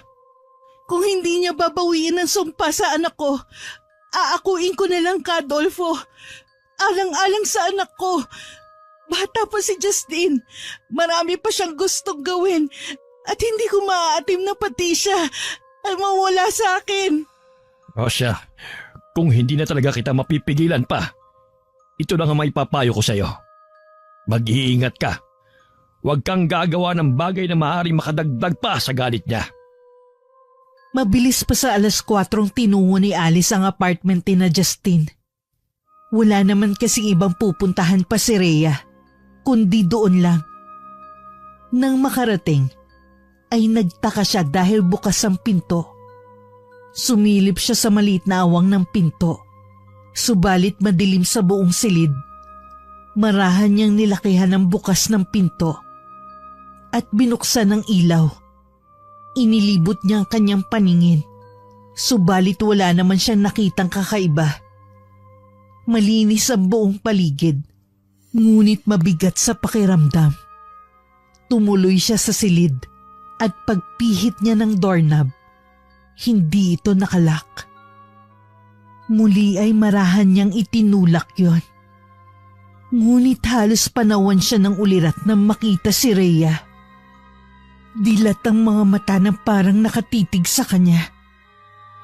Kung hindi niya babawiin ang sumpa sa anak ko, aakuin ko na lang ka, Adolfo. Alang-alang sa anak ko. Bata pa si Justine. Marami pa siyang gustong gawin at hindi ko maaatim na pati siya ay mawala sa akin. O siya, kung hindi na talaga kita mapipigilan pa, ito lang ang maipapayo ko sa iyo. Mag-iingat ka. Huwag kang gagawa ng bagay na maaaring makadagdag pa sa galit niya. Mabilis pa sa 4:00 tinungo ni Alice ang apartment ni Justine. Wala naman kasing ibang pupuntahan pa si Rhea, kundi doon lang. Nang makarating, ay nagtaka siya dahil bukas ang pinto. Sumilip siya sa maliit na awang ng pinto, subalit madilim sa buong silid. Marahan niyang nilakihan ang bukas ng pinto at binuksan ang ilaw. Inilibot niya ang kanyang paningin, subalit wala naman siyang nakitang kakaiba. Malinis ang buong paligid, ngunit mabigat sa pakiramdam. Tumuloy siya sa silid at pagpihit niya ng doorknob, hindi ito nakalak. Muli ay marahan niyang itinulak yon. Ngunit halos panawan siya ng ulirat nang makita si Rhea. Dilat ang mga mata na parang nakatitig sa kanya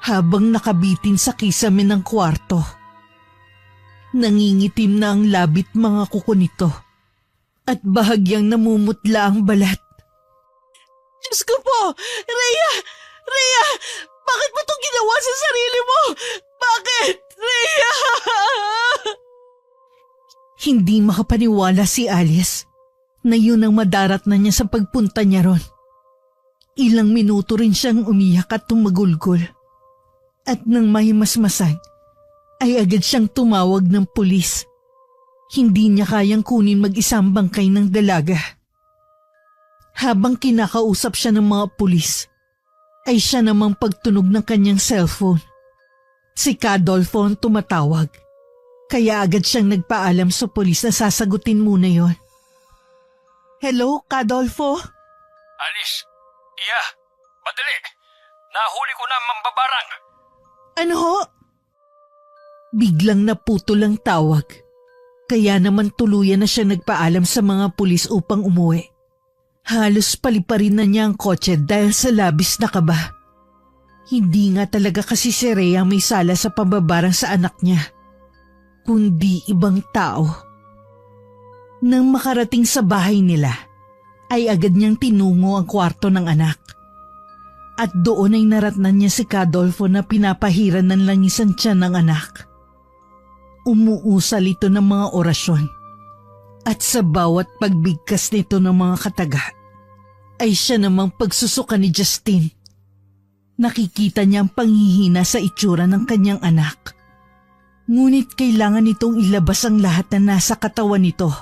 habang nakabitin sa kisame ng kwarto. Nangingitim na ang labit mga kuko nito at bahagyang namumutla ang balat. Diyos ko po! Rhea! Rhea! Bakit mo itong ginawa sa sarili mo? Bakit? Rhea! Hindi makapaniwala si Alice na yun ang madarat na niya sa pagpunta niya ron. Ilang minuto rin siyang umiyak at tumagulgol. At nang mahimasmasan, ay agad siyang tumawag ng pulis. Hindi niya kayang kunin mag-isang bangkay ng dalaga. Habang kinakausap siya ng mga pulis, ay siya namang pagtunog ng kanyang cellphone. Si Cadolfo ang tumatawag. Kaya agad siyang nagpaalam sa pulis na sasagutin muna yon. Hello, Cadolfo? Alice, Iha, madali. Nahuli ko na ang mambabarang. Ano ho? Biglang naputol ang tawag. Kaya naman tuluyan na siya nagpaalam sa mga pulis upang umuwi. Halos paliparin na niya ang kotse dahil sa labis na kaba. Hindi nga talaga kasi si Rhea may sala sa pambabarang sa anak niya, kundi ibang tao. Nang makarating sa bahay nila, ay agad niyang tinungo ang kwarto ng anak. At doon ay naratnan niya si Cadolfo na pinapahiran ng langis ang tiyan ng anak. Umuusal ito ng mga orasyon. At sa bawat pagbigkas nito ng mga kataga, ay siya namang pagsusuka ni Justine. Nakikita niya ang panghihina sa itsura ng kanyang anak. Ngunit kailangan nitong ilabas ang lahat na nasa katawan nito.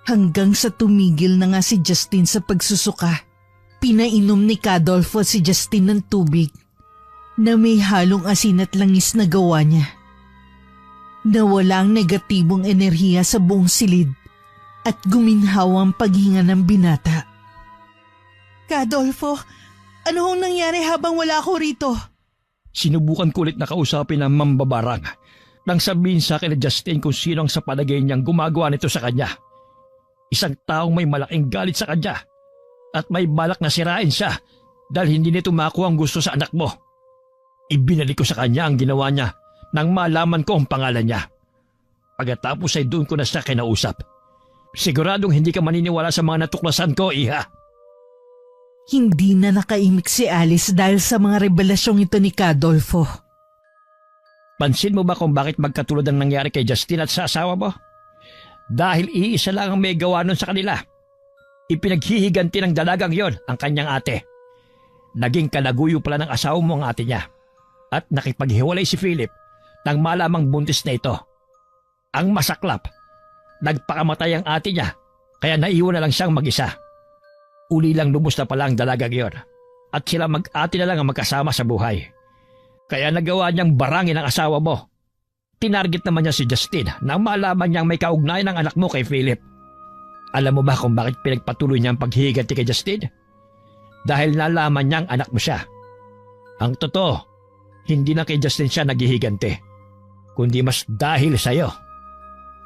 Hanggang sa tumigil na nga si Justine sa pagsusuka, pinainom ni Cadolfo si Justine ng tubig na may halong asin at langis na gawa niya. Nawala ang negatibong enerhiya sa buong silid at guminhaw ang paghinga ng binata. Cadolfo, ano hong nangyari habang wala ako rito? Sinubukan ko ulit na kausapin ang mambabarang, nang sabihin sa akin ni Justin kung sino ang sa palagay niyang gumagawa nito sa kanya. Isang taong may malaking galit sa kanya at may balak na sirain siya dahil hindi nito makuha ang gusto sa anak mo. Ibinalik ko sa kanya ang ginawa niya nang malaman ko ang pangalan niya. Pagkatapos ay doon ko na siya kinausap. Siguradong hindi ka maniniwala sa mga natuklasan ko, Iha. Hindi na nakaimik si Alice dahil sa mga revelasyong ito ni Cadolfo. Pansin mo ba kung bakit magkatulad ang nangyari kay Justin at sa asawa mo? Dahil iisa lang ang may gawa nun sa kanila. Ipinaghihiganti ng dalagang yon ang kanyang ate. Naging kalaguyo pala ng asawa mo ang ate niya. At nakipaghiwalay si Philip nang malamang buntis na ito. Ang masaklap, nagpakamatay ang ate niya kaya naiwan na lang siyang mag-isa. Uli lang lubos na pala ang dalagang yon at sila mag-ate na lang ang magkasama sa buhay. Kaya nagawa niyang barangin ang asawa mo. Tinarget naman niya si Justin nang malaman niyang may kaugnayan ng anak mo kay Philip. Alam mo ba kung bakit pinagpatuloy niya ang paghihiganti kay Justin? Dahil nalaman niyang anak mo siya. Ang totoo, hindi na kay Justin siya naghihiganti, kundi mas dahil sa'yo.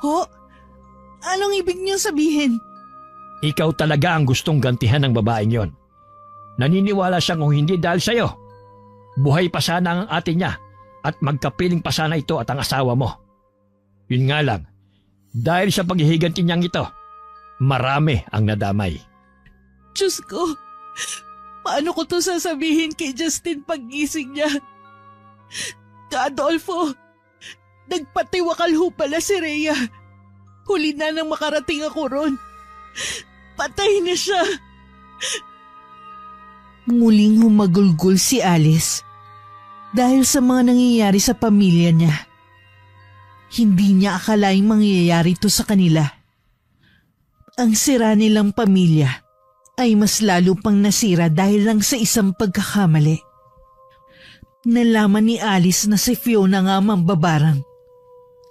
Ho? Anong ibig niyong sabihin? Ikaw talaga ang gustong gantihan ng babaeng yon. Naniniwala siyang kung hindi dahil sa'yo, buhay pa sana ang ate niya at magkapiling pa sana ito at ang asawa mo. Yun nga lang, dahil sa paghihiganti niyang ito, marami ang nadamay. Diyos ko, paano ko to sasabihin kay Justin pag-gising niya? Adolfo, nagpatiwakal ho pala si Rhea. Huli na nang makarating ako ron. Patay na siya. Muling humagulgol si Alice dahil sa mga nangyayari sa pamilya niya. Hindi niya akalaing mangyayari ito sa kanila. Ang sira nilang pamilya ay mas lalo pang nasira dahil lang sa isang pagkakamali. Nalaman ni Alice na si Fiona nga mambabarang.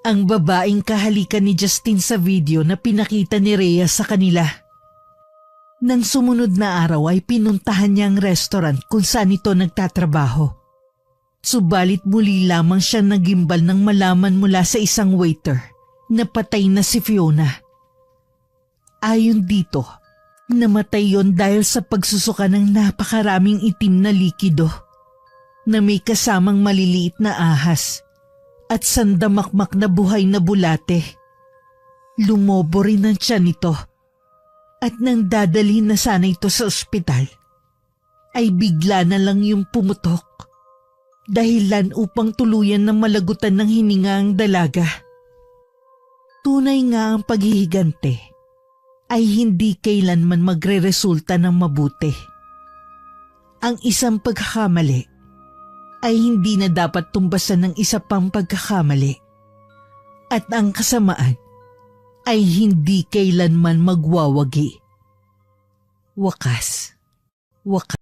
Ang babaeng kahalikan ni Justin sa video na pinakita ni Rhea sa kanila. Nang sumunod na araw ay pinuntahan niya ang restaurant kung saan ito nagtatrabaho. Subalit muli lamang siya nagimbal nang malaman mula sa isang waiter na patay na si Fiona. Ayon dito, namatay yon dahil sa pagsusuka ng napakaraming itim na likido na may kasamang maliliit na ahas at sandamakmak na buhay na bulate. Lumobo rin ang tiyan nito at nang dadalhin na sana ito sa ospital, ay bigla na lang yung pumutok. Dahilan upang tuluyan na malagutan ng hininga ang dalaga. Tunay nga ang paghihigante ay hindi kailanman magre-resulta ng mabuti. Ang isang pagkakamali ay hindi na dapat tumbasan ng isa pang pagkakamali. At ang kasamaan ay hindi kailanman magwawagi. Wakas.